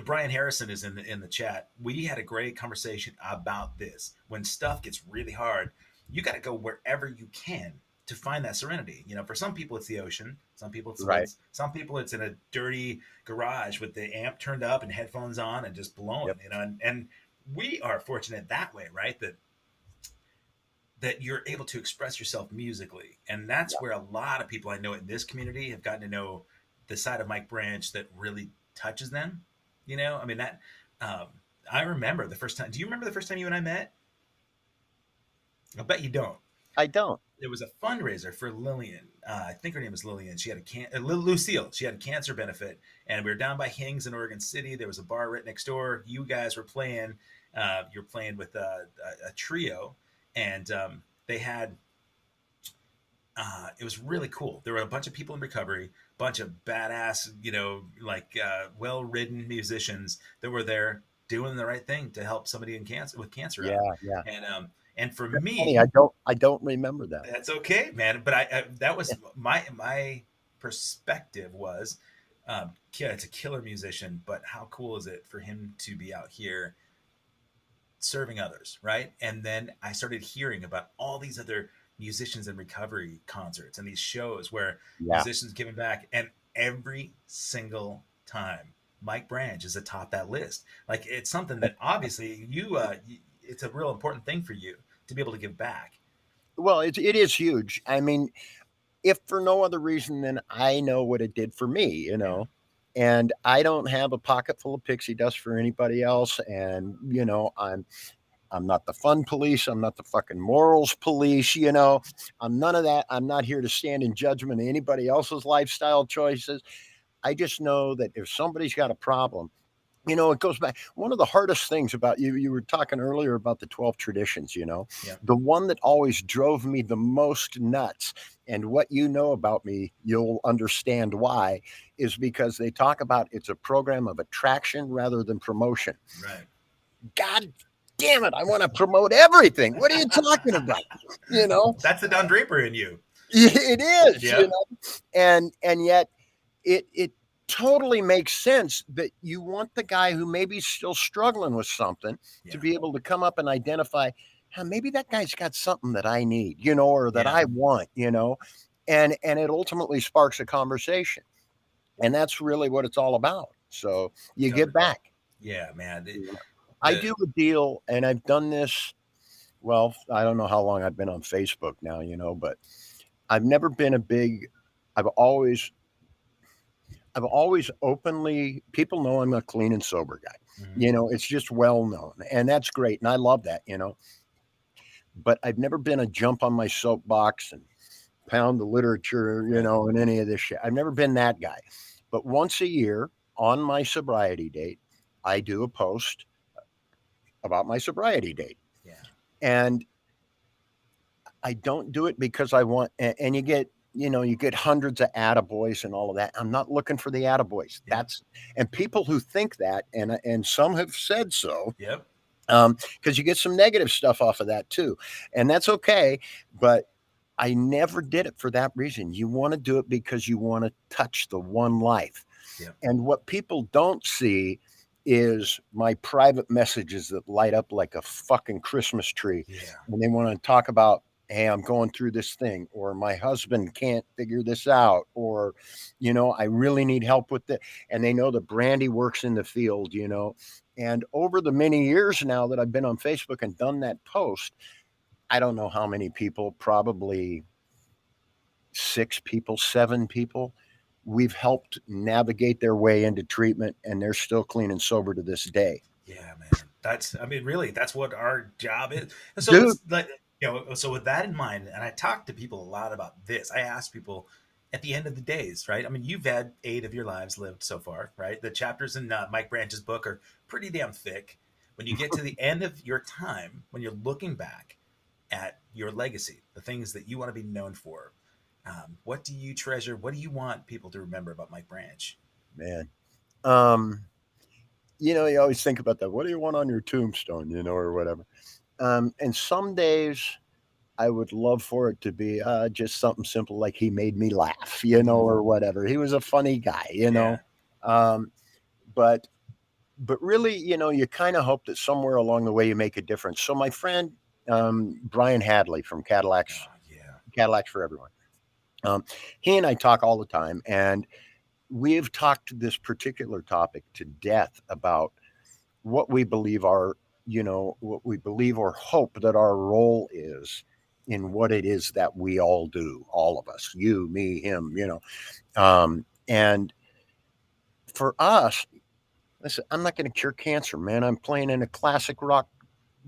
Speaker 1: Brian Harrison is in the chat. We had a great conversation about this. When stuff gets really hard, you got to go wherever you can to find that serenity. For some people it's the ocean, some people it's the
Speaker 2: Right.
Speaker 1: woods, some people it's in a dirty garage with the amp turned up and headphones on and just blowing.
Speaker 2: Yep.
Speaker 1: And we are fortunate that way, right? That you're able to express yourself musically, and
Speaker 2: Yeah.
Speaker 1: that's where a lot of people I know in this community have gotten to know the side of Mike Branch that really touches them. I mean that. Um, I remember the first time. Do you remember the first time you and I met? I bet you don't.
Speaker 2: I don't.
Speaker 1: There was a fundraiser for Lillian. I think her name was Lillian. She had Lucille. She had a cancer benefit, and we were down by Hings in Oregon City. There was a bar right next door. You guys were playing. You're playing with a trio, and they had. It was really cool. There were a bunch of people in recovery, bunch of badass, like well-ridden musicians that were there doing the right thing to help somebody in cancer with cancer
Speaker 2: Yeah,
Speaker 1: out.
Speaker 2: yeah.
Speaker 1: And for
Speaker 2: That's funny. I
Speaker 1: me,
Speaker 2: don't. I don't remember that.
Speaker 1: that's okay, man. But that was my perspective was, yeah, it's a killer musician, but how cool is it for him to be out here serving others, right? And then I started hearing about all these other musicians in recovery concerts and these shows where
Speaker 2: Yeah.
Speaker 1: musicians giving back, and every single time Mike Branch is atop that list. Like it's something that obviously it's a real important thing for you to be able to give back.
Speaker 2: Well, it is huge. I mean, if for no other reason than I know what it did for me,
Speaker 1: Yeah,
Speaker 2: and I don't have a pocket full of pixie dust for anybody else. And I'm not the fun police. I'm not the fucking morals police. I'm none of that. I'm not here to stand in judgment of anybody else's lifestyle choices. I just know that if somebody's got a problem, it goes back. One of the hardest things about you were talking earlier about the 12 traditions,
Speaker 1: yeah,
Speaker 2: the one that always drove me the most nuts. And what you know about me, you'll understand why, is because they talk about it's a program of attraction rather than promotion.
Speaker 1: right.
Speaker 2: God damn it. I want to promote everything. What are you talking about? You know,
Speaker 1: That's the Don Draper in you.
Speaker 2: it is,
Speaker 1: Yep.
Speaker 2: and yet it totally makes sense that you want the guy who maybe is still struggling with something to
Speaker 1: Yeah.
Speaker 2: be able to come up and identify, "Huh, maybe that guy's got something that I need, or that
Speaker 1: Yeah.
Speaker 2: I want, and it ultimately sparks a conversation. And that's really what it's all about. So you give
Speaker 1: Totally.
Speaker 2: back.
Speaker 1: Yeah, man.
Speaker 2: I do a deal, and I've done this. Well, I don't know how long I've been on Facebook now, but I've never been a big. I've always I've always openly people know I'm a clean and sober guy.
Speaker 1: Mhm.
Speaker 2: It's just well known, and that's great, and I love that. But I've never been a jump on my soapbox and pound the literature,
Speaker 1: Right.
Speaker 2: and any of this shit. I've never been that guy. But once a year on my sobriety date, I do a post about my sobriety date.
Speaker 1: Yeah.
Speaker 2: And I don't do it because I want, and you get hundreds of attaboys and all of that. I'm not looking for the attaboys.
Speaker 1: Yep.
Speaker 2: And people who think that, and some have said so,
Speaker 1: Yep.
Speaker 2: because you get some negative stuff off of that too. And that's okay. But I never did it for that reason. You want to do it because you want to touch the one life.
Speaker 1: Yep.
Speaker 2: And what people don't see is my private messages that light up like a fucking Christmas tree
Speaker 1: Yeah.
Speaker 2: when they want to talk about, hey, I'm going through this thing, or my husband can't figure this out, or, I really need help with it. And they know that Brandy works in the field. And over the many years now that I've been on Facebook and done that post, I don't know how many people, probably 6 people, 7 people, we've helped navigate their way into treatment, and they're still clean and sober to this day.
Speaker 1: Yeah, man. I mean, really, that's what our job is. And so
Speaker 2: Dude,
Speaker 1: let's like, so with that in mind, and I talk to people a lot about this. I ask people, at the end of the days, right? I mean, you've had 8 of your lives lived so far, right? The chapters in Mike Branch's book are pretty damn thick. When you get to the end of your time, when you're looking back at your legacy, the things that you want to be known for, what do you treasure? What do you want people to remember about Mike Branch?
Speaker 2: Man. Um, you always think about that. What do you want on your tombstone, or whatever. And some days I would love for it to be just something simple like he made me laugh,
Speaker 1: Mm-hmm.
Speaker 2: or whatever. He was a funny guy.
Speaker 1: Yeah,
Speaker 2: Um, but really, you kind of hope that somewhere along the way you make a difference. So my friend Brian Hadley from
Speaker 1: oh, yeah,
Speaker 2: Cadillacs for Everyone, um, he and I talk all the time, and we've talked this particular topic to death about what we believe our what we believe or hope that our role is in what it is that we all do, all of us, you, me, him, and for us, listen, I'm not going to cure cancer, man. I'm playing in a classic rock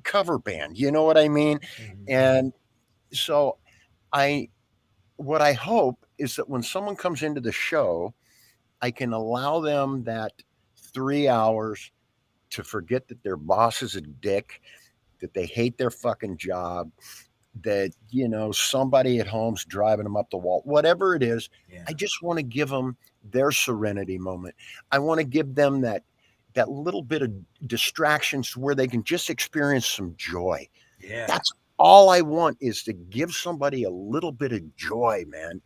Speaker 2: cover band, you know what I mean?
Speaker 1: mm-hmm.
Speaker 2: And so I what I hope is that when someone comes into the show, I can allow them that 3 hours to forget that their boss is a dick, that they hate their fucking job, that, somebody at home's driving them up the wall, whatever it is.
Speaker 1: Yeah,
Speaker 2: I just want to give them their serenity moment. I want to give them that little bit of distractions where they can just experience some joy.
Speaker 1: yeah,
Speaker 2: That's all I want, is to give somebody a little bit of joy, man.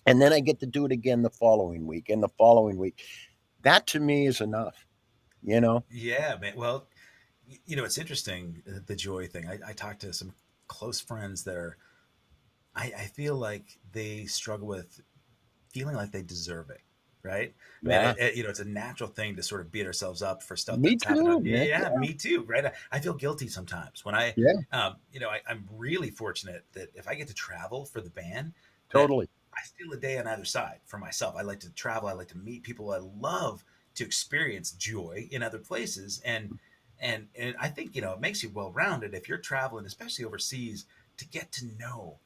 Speaker 2: And then I get to do it again the following week and the following week. That to me is enough, you know?
Speaker 1: yeah, man. Well, it's interesting, the joy thing. I talked to some close friends that are, I feel like they struggle with feeling like they deserve it, right? I mean,
Speaker 2: Yeah.
Speaker 1: it's a natural thing to sort of beat ourselves up for stuff
Speaker 2: Me
Speaker 1: that's happened.
Speaker 2: too, man.
Speaker 1: Yeah,
Speaker 2: Yeah.
Speaker 1: me too, right? I feel guilty sometimes when
Speaker 2: Yeah.
Speaker 1: I'm really fortunate that if I get to travel for the band, that
Speaker 2: Totally.
Speaker 1: I steal a day on either side for myself. I like to travel. I like to meet people. I love to experience joy in other places, and I think it makes you well rounded if you're traveling, especially overseas, to get to know,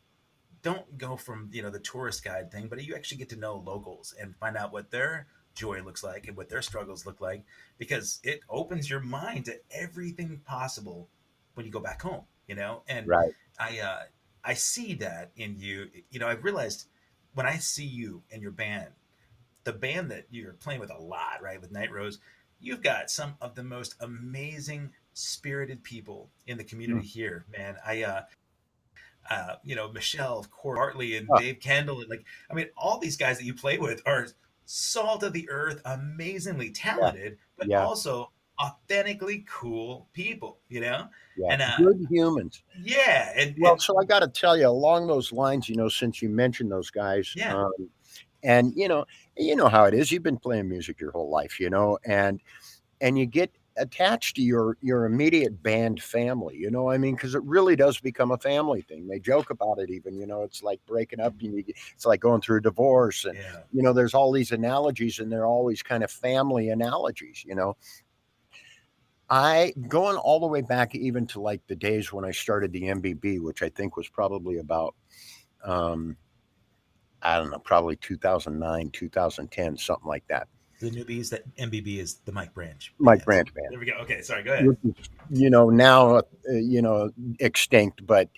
Speaker 1: don't go from the tourist guide thing, but you actually get to know locals and find out what their joy looks like and what their struggles look like, because it opens your mind to everything possible when you go back home. And
Speaker 2: Right.
Speaker 1: I see that in you. I've realized when I see you and your band, the band that you're playing with a lot, right, with Night Rose, you've got some of the most amazing spirited people in the community
Speaker 2: Mm.
Speaker 1: here, man. Michelle, of course, Bartley and
Speaker 2: Oh,
Speaker 1: Dave Kendall, and I mean, all these guys that you play with are salt of the earth, amazingly
Speaker 2: yeah.
Speaker 1: talented, but
Speaker 2: Yeah.
Speaker 1: also authentically cool people,
Speaker 2: Yeah.
Speaker 1: and
Speaker 2: Good humans.
Speaker 1: yeah,
Speaker 2: Well, so I got to tell you, along those lines, since you mentioned those guys,
Speaker 1: yeah,
Speaker 2: and how it is. You've been playing music your whole life, and you get attached to your immediate band family. You know what I mean? Because it really does become a family thing. They joke about it even. It's like breaking up. It's like going through a divorce, and
Speaker 1: yeah,
Speaker 2: there's all these analogies, and they're always kind of family analogies. I going all the way back even to like the days when I started the MBB, which I think was probably about um, I don't know, probably 2009, 2010, something like that.
Speaker 1: the newbies. That MBB is the Mike Branch
Speaker 2: Mike
Speaker 1: band.
Speaker 2: Branch band,
Speaker 1: There we go. Okay, sorry, go ahead.
Speaker 2: which is now extinct, but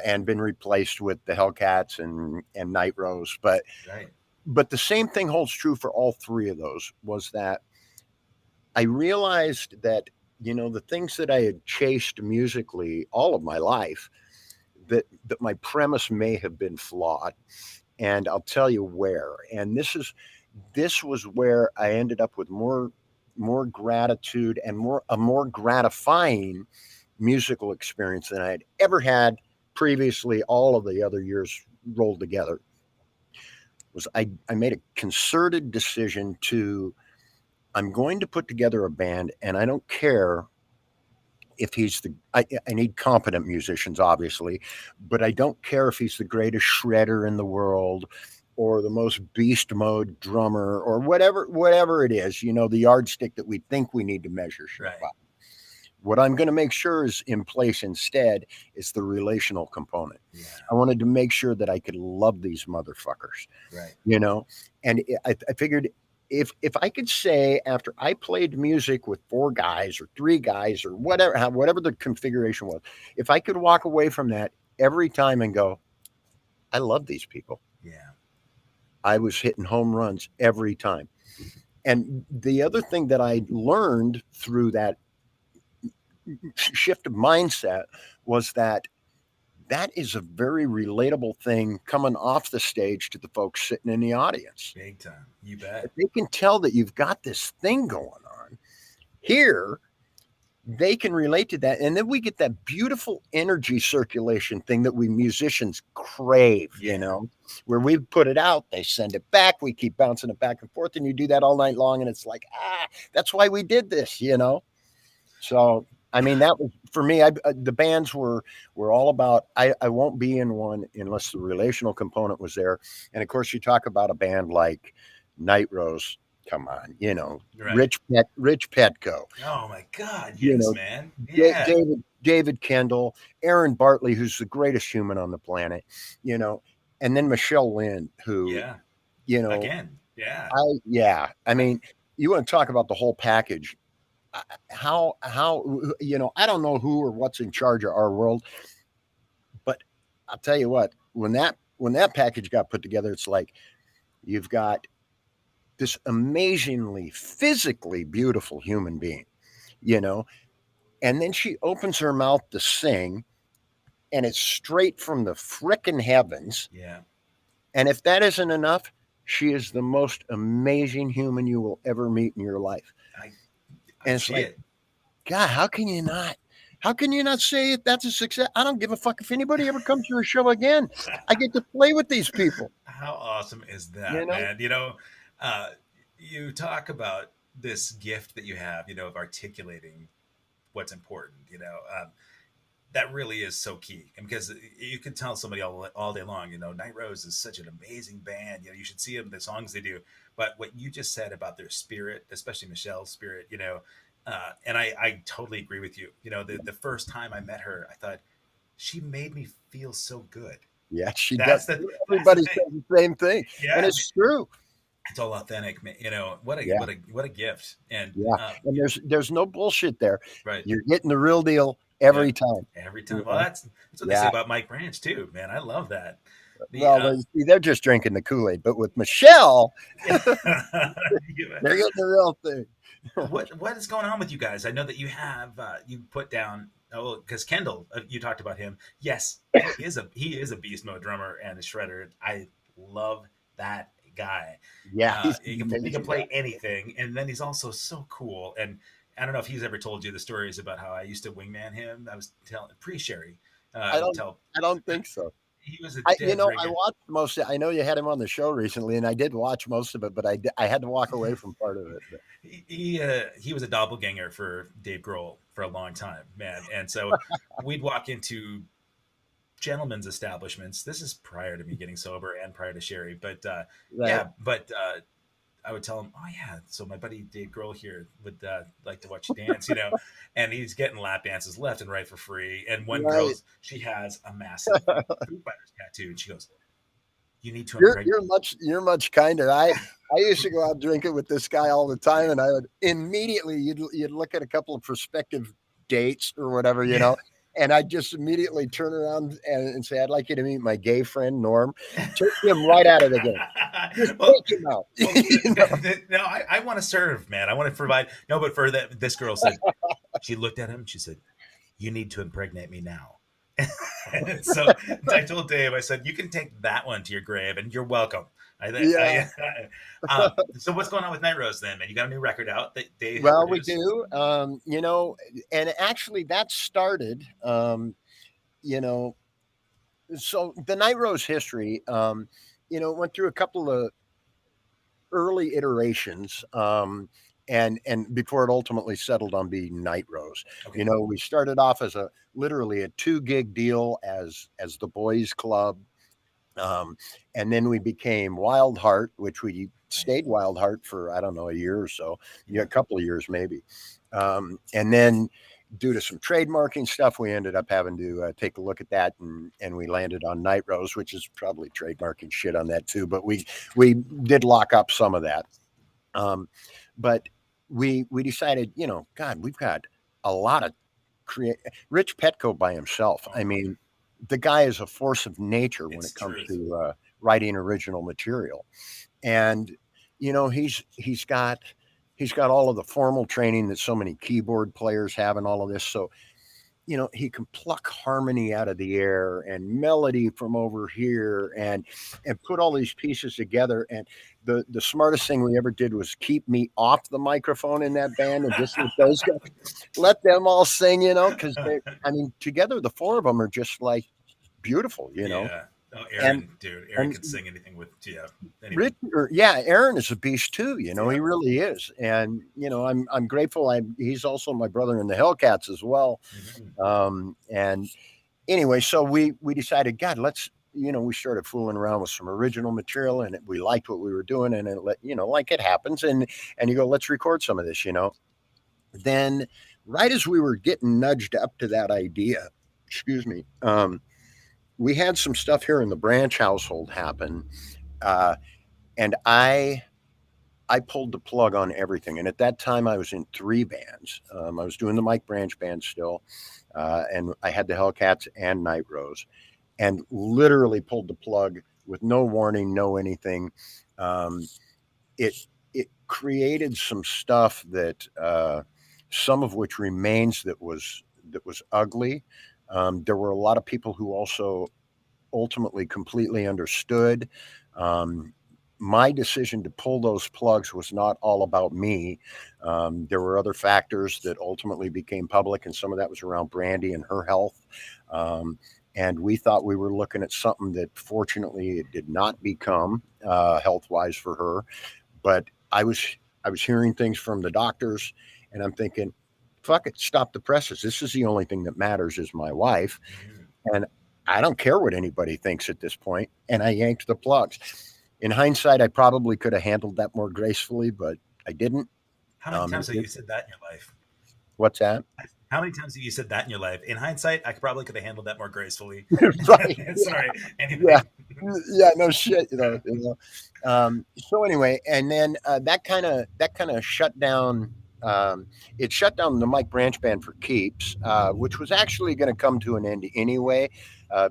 Speaker 2: and been replaced with the Hellcats and Night Rose,
Speaker 1: Right.
Speaker 2: but the same thing holds true for all three of those. Was that I realized that the things that I had chased musically all of my life, that my premise may have been flawed, and I'll tell you where. And this was where I ended up with more gratitude and a more gratifying musical experience than I had ever had previously. All of the other years rolled together was I made a concerted decision to I'm going to put together a band, and I don't care if he's I need competent musicians, obviously, but I don't care if he's the greatest shredder in the world or the most beast mode drummer or whatever it is, the yardstick that we think we need to measure shit by.
Speaker 1: Right.
Speaker 2: What I'm going to make sure is in place instead is the relational component.
Speaker 1: Yeah.
Speaker 2: I wanted to make sure that I could love these motherfuckers,
Speaker 1: Right.
Speaker 2: you know, and I figured if I could say after I played music with four guys or three guys or whatever the configuration was, if I could walk away from that every time and go, I love these people,
Speaker 1: Yeah.
Speaker 2: I was hitting home runs every time. And the other thing that I learned through that shift of mindset was that that is a very relatable thing coming off the stage to the folks sitting in the audience.
Speaker 1: Big time. You
Speaker 2: If
Speaker 1: bet.
Speaker 2: they can tell that you've got this thing going on here, they can relate to that. And then we get that beautiful energy circulation thing that we musicians crave,
Speaker 1: Yeah.
Speaker 2: where we put it out, they send it back, we keep bouncing it back and forth, and you do that all night long. And it's like, that's why we did this. So, I mean, that was for me. The bands were all about. I won't be in one unless the relational component was there. And of course, you talk about a band like Night Rose. Come on,
Speaker 1: Right.
Speaker 2: Rich Petco,
Speaker 1: Oh my God.
Speaker 2: you
Speaker 1: Yes,
Speaker 2: know,
Speaker 1: man. Yeah.
Speaker 2: David Kendall, Aaron Bartley, who's the greatest human on the planet, you know, and then Michelle Lynn, who,
Speaker 1: Yeah.
Speaker 2: you know,
Speaker 1: Again. Yeah.
Speaker 2: yeah, I
Speaker 1: I,
Speaker 2: mean, you want to talk about the whole package. How I don't know who or what's in charge of our world, but I'll tell you what, when that package got put together, it's like you've got this amazingly physically beautiful human being, you know, and then she opens her mouth to sing, and it's straight from the frickin' heavens.
Speaker 1: yeah.
Speaker 2: And if that isn't enough, she is the most amazing human you will ever meet in your life.
Speaker 1: I I
Speaker 2: And it's
Speaker 1: see
Speaker 2: like,
Speaker 1: it.
Speaker 2: God, how can you not? How can you not say that's a success? I don't give a fuck if anybody ever comes to a show again. I get to play with these people,
Speaker 1: How awesome is
Speaker 2: you
Speaker 1: that,
Speaker 2: know?
Speaker 1: man? Uh, you talk about this gift that you have, of articulating what's important. That really is so key. And because you can tell somebody all day long, Night Rose is such an amazing band. You should see them, the songs they do. But what you just said about their spirit, especially Michelle's spirit, and I totally agree with you. The first time I met her, I thought she made me feel so good.
Speaker 2: Yeah, she does.
Speaker 1: That's the
Speaker 2: Everybody
Speaker 1: thing.
Speaker 2: says the same thing. And
Speaker 1: Yeah,
Speaker 2: it's true.
Speaker 1: it's all authentic, man.
Speaker 2: Yeah,
Speaker 1: What a gift. And
Speaker 2: yeah. And there's no bullshit there.
Speaker 1: right.
Speaker 2: You're getting the real deal
Speaker 1: Yeah.
Speaker 2: every time.
Speaker 1: Every
Speaker 2: You
Speaker 1: time. Well,
Speaker 2: know?
Speaker 1: that's what they say
Speaker 2: Yeah.
Speaker 1: about Mike Branch too, man. I love that. The
Speaker 2: Well, they're just drinking the Kool-Aid. But with Michelle,
Speaker 1: yeah.
Speaker 2: they're getting the real thing.
Speaker 1: What is going on with you guys? I know that you have you put down, because Kendall, you talked about him. Yes, he is a beast mode drummer and a shredder. I love that guy.
Speaker 2: Yeah, he's
Speaker 1: He
Speaker 2: an
Speaker 1: can
Speaker 2: amazing guy.
Speaker 1: play anything, and then he's also so cool. And I don't know if he's ever told you the stories about how I used to wingman him. I was telling pre-Sherry.
Speaker 2: I
Speaker 1: I would
Speaker 2: don't
Speaker 1: tell
Speaker 2: I don't think so.
Speaker 1: he was a
Speaker 2: I
Speaker 1: dead
Speaker 2: I
Speaker 1: ringer.
Speaker 2: watched most of, I know you had him on the show recently, and I did watch most of it, but I had to walk away from part of it. But
Speaker 1: He was a doppelganger for Dave Grohl for a long time, man. And so we'd walk into gentlemen's establishments. This is prior to me getting sober and prior to Sherry, but
Speaker 2: right.
Speaker 1: yeah, but I would tell him, oh yeah, so my buddy Dave Grohl here would like to watch you dance, and he's getting lap dances left and right for free. And one
Speaker 2: Right.
Speaker 1: she has a massive Foo Fighters tattoo, and she goes, "You need to
Speaker 2: You're
Speaker 1: impregnate."
Speaker 2: you're much kinder. I used to go out drinking with this guy all the time, and I would immediately you'd look at a couple of prospective dates or whatever,
Speaker 1: Yeah.
Speaker 2: and I'd just immediately turn around and say, "I'd like you to meet my gay friend Norm." Take him right out of the game. Just
Speaker 1: well,
Speaker 2: take him out.
Speaker 1: well, no, I want to serve, man. I want to provide. No, but for that, this girl said, she looked at him. She said, "You need to impregnate me now." So I told Dave, I said, "You can take that one to your grave, and you're welcome."
Speaker 2: Yeah.
Speaker 1: So what's going on with Night Rose then, man? You got a new record out that they help
Speaker 2: Well, we
Speaker 1: produce?
Speaker 2: do. And actually that started, you know, so the Night Rose history, went through a couple of early iterations, and before it ultimately settled on being Night Rose.
Speaker 1: Okay,
Speaker 2: We started off as a literally a 2 gig deal as the boys club. And then we became Wild Heart, which we
Speaker 1: nice.
Speaker 2: stayed Wild Heart for, I don't know, a year or so, yeah,
Speaker 1: Yeah,
Speaker 2: a couple of years maybe. And then due to some trademarking stuff, we ended up having to take a look at that, and we landed on Night Rose, which is probably trademarking shit on that too. But we did lock up some of that. Um, but we decided, God, we've got a lot of create. Rich Petco by himself.
Speaker 1: Oh
Speaker 2: I
Speaker 1: my,
Speaker 2: mean, the guy is a force of nature when
Speaker 1: it's
Speaker 2: it comes
Speaker 1: truth.
Speaker 2: to writing original material, and he's got all of the formal training that so many keyboard players have and all of this. So he can pluck harmony out of the air and melody from over here and put all these pieces together. And the smartest thing we ever did was keep me off the microphone in that band and just let those guys, let them all sing, because I mean, together the four of them are just like beautiful.
Speaker 1: Yeah. Oh,
Speaker 2: And
Speaker 1: Aaron, dude, Aaron
Speaker 2: and
Speaker 1: could sing anything with, yeah, anything.
Speaker 2: Rich, yeah, Aaron is a beast too. He
Speaker 1: Yep.
Speaker 2: really is, and I'm grateful. He's also my brother in the Hellcats as well.
Speaker 1: Mhm.
Speaker 2: And anyway, so we decided, God, let's we started fooling around with some original material, and we liked what we were doing, and like it happens, and you go, let's record some of this. Then, right as we were getting nudged up to that idea, excuse me, we had some stuff here in the Branch household happen, uh, and I pulled the plug on everything. And at that time, I was in three bands. I was doing the Mike Branch band still, and I had the Hellcats and Night Rose, and literally pulled the plug with no warning, no anything. Um, it it created some stuff that some of which remains that was ugly. There were a lot of people who also ultimately completely understood. Um, my decision to pull those plugs was not all about me. There were other factors that ultimately became public, and some of that was around Brandy and her health. Um, and we thought we were looking at something that fortunately it did not become health wise for her. But I was hearing things from the doctors, and I'm thinking, fuck it, stop the presses. This is the only thing that matters is my wife,
Speaker 1: Mhm.
Speaker 2: and I don't care what anybody thinks at this point. And I yanked the plugs. In hindsight, I probably could have handled that more gracefully, but I didn't.
Speaker 1: How many
Speaker 2: And
Speaker 1: times have you said that in your life?
Speaker 2: what's that?
Speaker 1: How many times have you said that in your life? In hindsight, I probably could have handled that more gracefully.
Speaker 2: Right.
Speaker 1: Sorry.
Speaker 2: Yeah.
Speaker 1: Anyway.
Speaker 2: Yeah. No shit. So anyway, and then that kind of shut down. It shut down the Mike Branch band for keeps, which was actually going to come to an end anyway,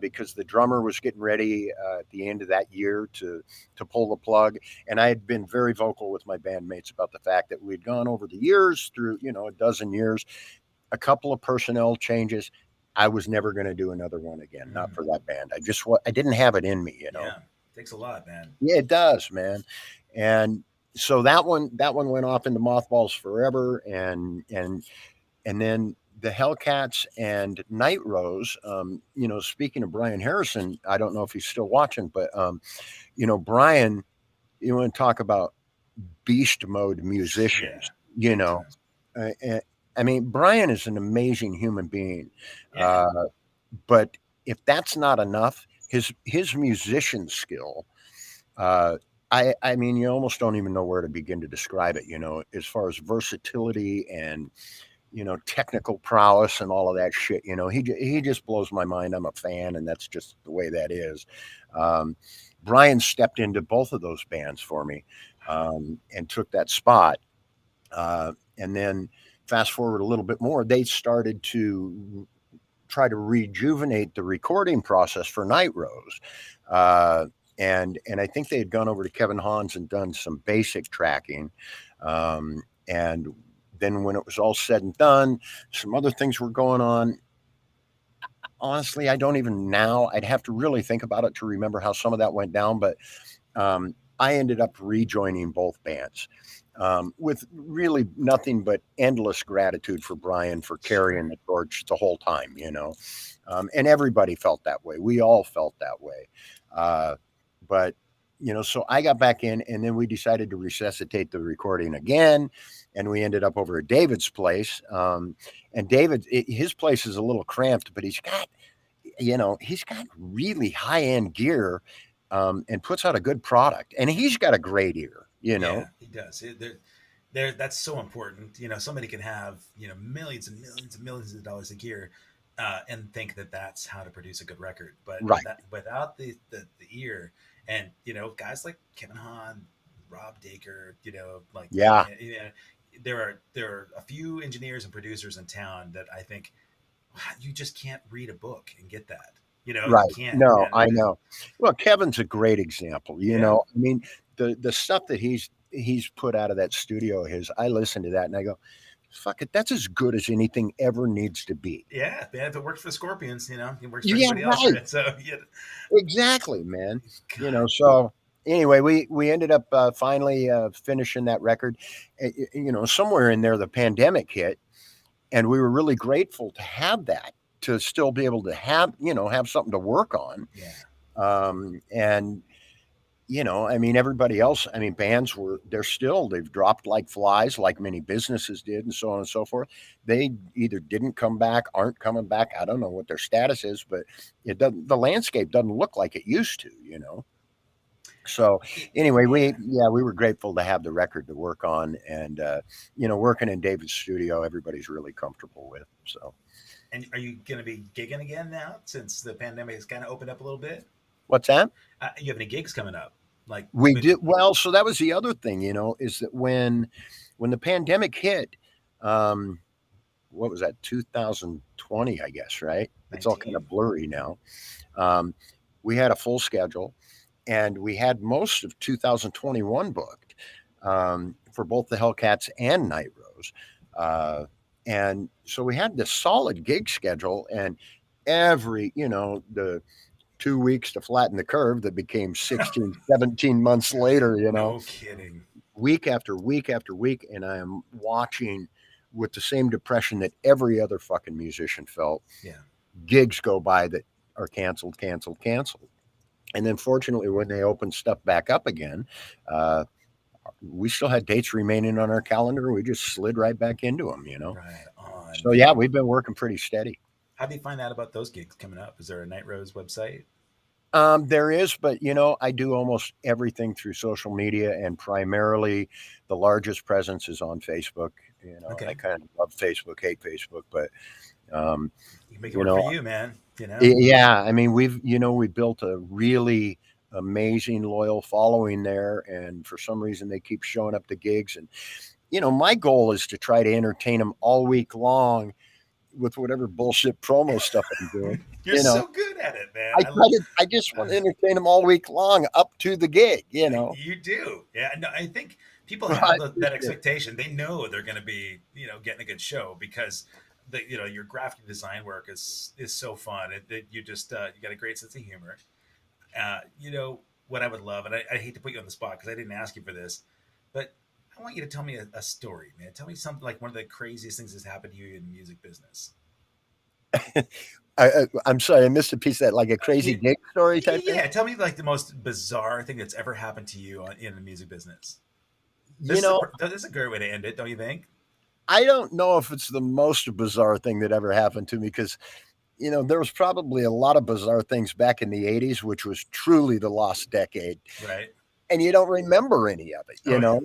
Speaker 2: because the drummer was getting ready at the end of that year to pull the plug, and I had been very vocal with my bandmates about the fact that we'd gone over the years through a dozen years, a couple of personnel changes. I was never going to do another one again, not
Speaker 1: Mm.
Speaker 2: for that band. I didn't have it in me.
Speaker 1: Yeah. Takes a lot, man.
Speaker 2: Yeah, it does, man. And so that one went off into mothballs forever, and then the Hellcats and Night Rose. Speaking of Brian Harrison, I don't know if he's still watching, but Brian, you want to talk about beast mode
Speaker 1: Yeah.
Speaker 2: musicians? You
Speaker 1: Big
Speaker 2: know,
Speaker 1: time.
Speaker 2: uh, I mean, Brian is an amazing human being,
Speaker 1: Yeah.
Speaker 2: but if that's not enough, his musician skill. Uh, I mean, you almost don't even know where to begin to describe it. As far as versatility and technical prowess and all of that shit. He just blows my mind. I'm a fan, and that's just the way that is. Um, Brian stepped into both of those bands for me, and took that spot. And then fast forward a little bit more, they started to try to rejuvenate the recording process for Night Rose. Uh, and I think they had gone over to Kevin Hans and done some basic tracking. And then when it was all said and done, some other things were going on. Honestly, I don't even now. I'd have to really think about it to remember how some of that went down. But I ended up rejoining both bands, with really nothing but endless gratitude for Brian for
Speaker 1: Sure.
Speaker 2: carrying the torch the whole time. And everybody felt that way. We all felt that way. Uh, but so I got back in, and then we decided to resuscitate the recording again, and we ended up over at David's place. And his place is a little cramped, but he's got really high end gear, and puts out a good product, and he's got a great ear.
Speaker 1: Yeah, he does. there, that's so important. Somebody can have millions and millions and millions of dollars a year, and think that that's how to produce a good record. But
Speaker 2: Right.
Speaker 1: without the ear, and guys like Kevin Hahn, Rob Daker, like
Speaker 2: Yeah.
Speaker 1: there are a few engineers and producers in town that I think, wow, you just can't read a book and get that. You
Speaker 2: Right.
Speaker 1: can't,
Speaker 2: No,
Speaker 1: man.
Speaker 2: I know. Well, Kevin's a great example.
Speaker 1: Yeah,
Speaker 2: I mean, the stuff that he's put out of that studio of his, I listen to that and I go, fuck it, that's as good as anything ever needs to be.
Speaker 1: yeah, man. If it works for Scorpions, it works for
Speaker 2: Yeah,
Speaker 1: anybody else,
Speaker 2: right.
Speaker 1: right? So yeah,
Speaker 2: Exactly, man.
Speaker 1: God,
Speaker 2: So anyway, we ended up finally finishing that record. Somewhere in there, the pandemic hit, and we were really grateful to have that, to still be able to have something to work on.
Speaker 1: yeah,
Speaker 2: And I mean, everybody else, I mean, bands they've dropped like flies, like many businesses did, and so on and so forth. They either didn't come back, aren't coming back. I don't know what their status is, but the landscape doesn't look like it used to. So anyway,
Speaker 1: yeah.
Speaker 2: we were grateful to have the record to work on, and working in David's studio, everybody's really comfortable with. So
Speaker 1: And are you going to be gigging again now since the pandemic has kind of opened up a little bit?
Speaker 2: what's that?
Speaker 1: You have any gigs coming up? Like,
Speaker 2: We did well. So that was the other thing, is that when the pandemic hit, um, what was that, 2020, I guess, right? It's all kind
Speaker 1: 19?
Speaker 2: of blurry now. Um, we had a full schedule, and we had most of 2021 booked, for both the Hellcats and Night Rose. Uh, and so we had this solid gig schedule, and the 2 weeks to flatten the curve that became 16, 17 months later,
Speaker 1: No kidding.
Speaker 2: week after week after week. And I am watching with the same depression that every other fucking musician felt,
Speaker 1: Yeah.
Speaker 2: gigs go by that are canceled, canceled, canceled. And then fortunately, when they opened stuff back up again, uh, we still had dates remaining on our calendar. We just slid right back into them.
Speaker 1: Right on,
Speaker 2: So yeah,
Speaker 1: man.
Speaker 2: we've been working pretty steady.
Speaker 1: How do you find out about those gigs coming up? Is there a Night Rose website?
Speaker 2: There is, but I do almost everything through social media, and primarily the largest presence is on Facebook. And I
Speaker 1: Okay.
Speaker 2: kind of love Facebook, hate Facebook, but um,
Speaker 1: You can make it
Speaker 2: you
Speaker 1: work for
Speaker 2: know,
Speaker 1: you, man.
Speaker 2: yeah. I mean, we built a really amazing loyal following there, and for some reason they keep showing up to gigs. And my goal is to try to entertain them all week long with whatever bullshit promo stuff I'm doing.
Speaker 1: You're
Speaker 2: You know,
Speaker 1: so good at it, man.
Speaker 2: I just want to entertain them all week long up to the gig.
Speaker 1: You do. Yeah. No, I think people
Speaker 2: I
Speaker 1: have that
Speaker 2: appreciate it.
Speaker 1: expectation. They know they're going to be, getting a good show because your graphic design work is so fun. You just, you got a great sense of humor. What I would love, and I hate to put you on the spot because I didn't ask you for this, but I want you to tell me a story, man. Tell me something like one of the craziest things that's happened to you in the music business.
Speaker 2: I'm sorry, I missed a piece of that, like a crazy
Speaker 1: Yeah,
Speaker 2: gig story type thing.
Speaker 1: yeah, tell me like the most bizarre thing that's ever happened to you in the music business.
Speaker 2: You know,
Speaker 1: This is a great way to end it, don't you think?
Speaker 2: I don't know if it's the most bizarre thing that ever happened to me because, there was probably a lot of bizarre things back in the 80s, which was truly the lost decade.
Speaker 1: Right.
Speaker 2: And you don't remember any of it,
Speaker 1: Oh
Speaker 2: you
Speaker 1: yeah.
Speaker 2: know?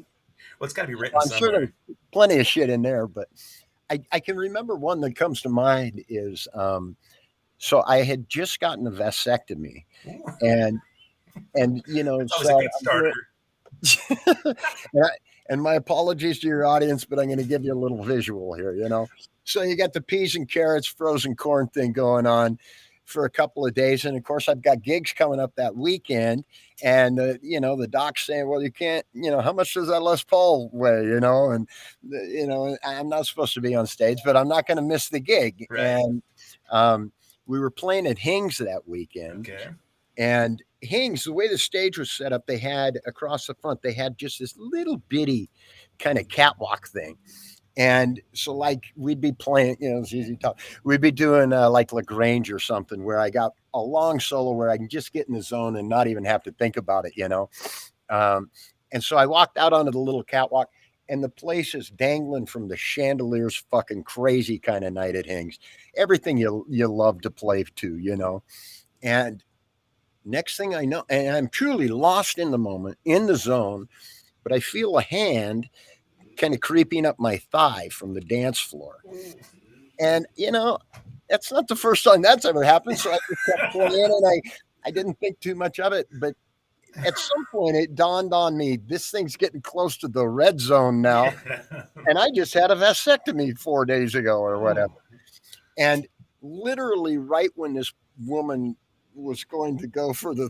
Speaker 1: Well, it's got to be
Speaker 2: So
Speaker 1: written
Speaker 2: I'm sure
Speaker 1: somewhere.
Speaker 2: there's plenty of shit in there, but I can remember one that comes to mind is so I had just gotten a vasectomy,
Speaker 1: Ooh,
Speaker 2: and
Speaker 1: that's always a
Speaker 2: so
Speaker 1: good
Speaker 2: I'm doing,
Speaker 1: starter.
Speaker 2: and, and my apologies to your audience, but I'm going to give you a little visual here. So you got the peas and carrots, frozen corn thing going on for a couple of days. And of course, I've got gigs coming up that weekend. And, the doc's saying, well, you can't, how much does that Les Paul weigh, And, I'm not supposed to be on stage, but I'm not going to miss the gig.
Speaker 1: Right.
Speaker 2: And um, we were playing at Hing's that weekend,
Speaker 1: Okay.
Speaker 2: and Hings, the way the stage was set up, they had across the front, they had just this little bitty kind of catwalk thing. And so, like, we'd be playing, it's easy to talk. We'd be doing like LaGrange or something where I got a long solo where I can just get in the zone and not even have to think about it. Um, and so I walked out onto the little catwalk, and the place is dangling from the chandeliers, fucking crazy kind of night at Hings. Everything you love to play to. And next thing I know, and I'm truly lost in the moment, in the zone, but I feel a hand kind of creeping up my thigh from the dance floor.
Speaker 1: Ooh.
Speaker 2: And, that's not the first time that's ever happened. So I just kept playing and I didn't think too much of it. But at some point, it dawned on me this thing's getting close to the red zone now.
Speaker 1: Yeah.
Speaker 2: And I just had a vasectomy 4 days ago or whatever.
Speaker 1: Oh,
Speaker 2: And literally, right when this woman was going to go for the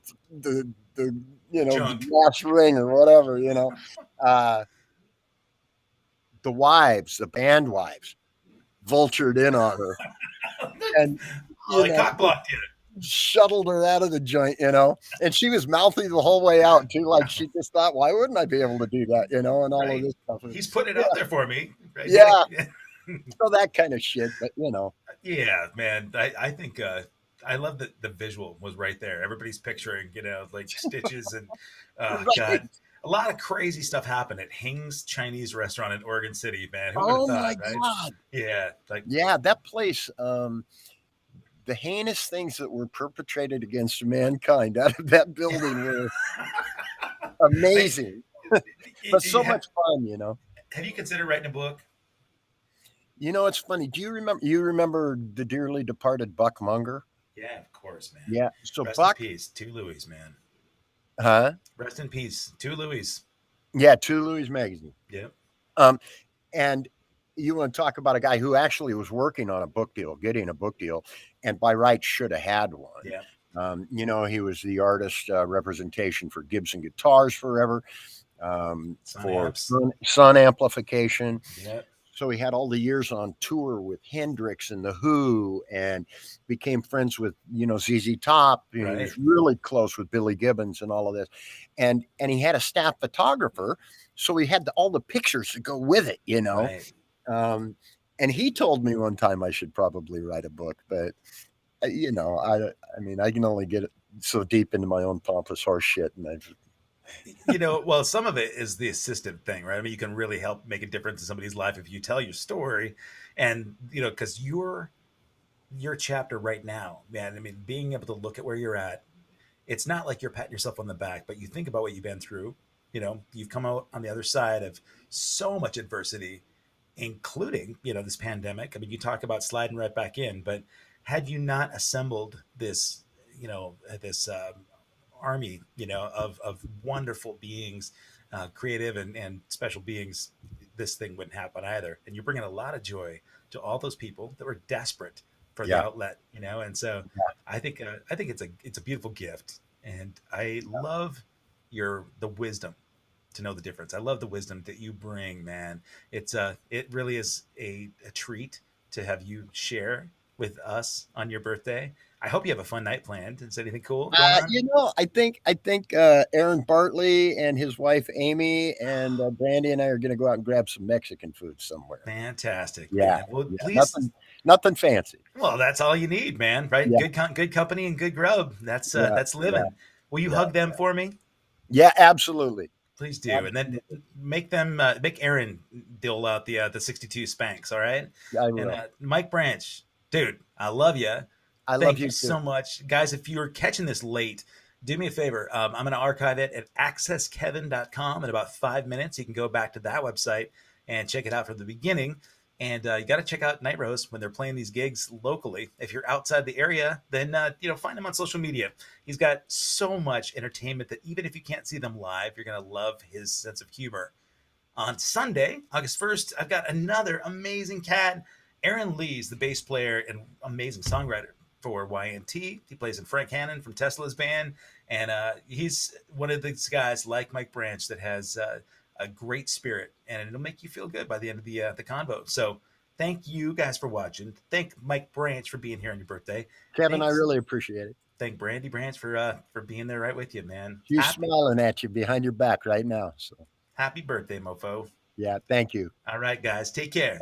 Speaker 1: junk.
Speaker 2: last ring or whatever, uh, the wives, the band wives, vultured in on her and
Speaker 1: Oh,
Speaker 2: you
Speaker 1: they
Speaker 2: know
Speaker 1: cock blocked you.
Speaker 2: shuttled her out of the joint, and she was mouthy the whole way out too, like she just thought, why wouldn't I be able to do that, and all of
Speaker 1: Right.
Speaker 2: this stuff.
Speaker 1: He's putting it
Speaker 2: Yeah,
Speaker 1: out there for me. Right.
Speaker 2: yeah. So that kind of shit, but
Speaker 1: Yeah, man. I think I love that the visual was right there. Everybody's picturing, like stitches and
Speaker 2: right.
Speaker 1: God, a lot of crazy stuff happened at Hing's Chinese restaurant in Oregon City, man. Who would have
Speaker 2: Oh my
Speaker 1: thought, right?
Speaker 2: god.
Speaker 1: Yeah, like
Speaker 2: Yeah, that place, the heinous things that were perpetrated against mankind out of that building were
Speaker 1: Hey,
Speaker 2: amazing, but so
Speaker 1: have,
Speaker 2: much fun.
Speaker 1: have you considered writing a book?
Speaker 2: It's funny. Do you remember the dearly departed Buck Munger?
Speaker 1: Yeah, of course, man.
Speaker 2: Yeah. So
Speaker 1: Rest in
Speaker 2: Buck,
Speaker 1: peace, two Louis, man.
Speaker 2: huh?
Speaker 1: Rest in peace, two Louis.
Speaker 2: Yeah, to Louis Magazine.
Speaker 1: Yep.
Speaker 2: Um, and you want to talk about a guy who actually was working on a book deal, getting a book deal, and by rights should have had one.
Speaker 1: Yeah.
Speaker 2: He was the artist representation for Gibson guitars forever,
Speaker 1: Sun
Speaker 2: for
Speaker 1: apps.
Speaker 2: sun amplification.
Speaker 1: Yep.
Speaker 2: So he had all the years on tour with Hendrix and the Who, and became friends with ZZ Top. He
Speaker 1: Right.
Speaker 2: was really close with Billy Gibbons and all of this, and he had a staff photographer, so he had all the pictures to go with it.
Speaker 1: Right.
Speaker 2: Um, and he told me one time I should probably write a book, but I mean, I can only get so deep into my own pompous horse shit, and I've
Speaker 1: Well, some of it is the assistant thing, right? I mean, you can really help make a difference in somebody's life if you tell your story, and because your chapter right now, man. I mean, being able to look at where you're at, it's not like you're patting yourself on the back, but you think about what you've been through. You've come out on the other side of so much adversity, including this pandemic. I mean, you talk about sliding right back in, but had you not assembled this army, of wonderful beings, creative and special beings, this thing wouldn't happen either. And you're bringing a lot of joy to all those people that were desperate for the
Speaker 2: yeah,
Speaker 1: outlet, and so I think it's a beautiful gift, and I love the wisdom to know the difference. I love the wisdom that you bring, man. It really is a treat to have you share with us on your birthday. I hope you have a fun night planned. Is anything cool going on?
Speaker 2: I think Aaron Bartley and his wife Amy and Brandy and I are going to go out and grab some Mexican food somewhere.
Speaker 1: Fantastic,
Speaker 2: Yeah,
Speaker 1: man. Well,
Speaker 2: yeah,
Speaker 1: please.
Speaker 2: nothing fancy.
Speaker 1: Well, that's all you need, man. Right?
Speaker 2: Yeah,
Speaker 1: Good company and good grub. That's
Speaker 2: yeah,
Speaker 1: that's
Speaker 2: yeah,
Speaker 1: living. Will you
Speaker 2: yeah,
Speaker 1: hug them for me?
Speaker 2: yeah. Absolutely,
Speaker 1: Please do, and then
Speaker 2: absolutely.
Speaker 1: make Aaron deal out the 62 spanks. All right,
Speaker 2: I
Speaker 1: and
Speaker 2: will.
Speaker 1: Mike Branch, dude, I love you.
Speaker 2: I love
Speaker 1: Thank you
Speaker 2: you too.
Speaker 1: so much, guys. If you're catching this late, do me a favor. I'm going to archive it at accesskevin.com in about 5 minutes. You can go back to that website and check it out from the beginning. And you got to check out Night Rose when they're playing these gigs locally. If you're outside the area, then find him on social media. He's got so much entertainment that even if you can't see them live, you're going to love his sense of humor. On Sunday, August 1st, I've got another amazing cat. Aaron Lee's the bass player and amazing songwriter for YNT. He plays in Frank Hannon from Tesla's band. And he's one of these guys like Mike Branch that has a great spirit, and it'll make you feel good by the end of the convo. So thank you guys for watching. Thank Mike Branch for being here on your birthday.
Speaker 2: Kevin, I
Speaker 1: Thanks.
Speaker 2: really appreciate it.
Speaker 1: Thank Brandy Branch for being there right with you, man.
Speaker 2: She's
Speaker 1: Happy
Speaker 2: smiling at you behind your back right now. So
Speaker 1: happy birthday, mofo.
Speaker 2: yeah, thank you.
Speaker 1: All right, guys, take care.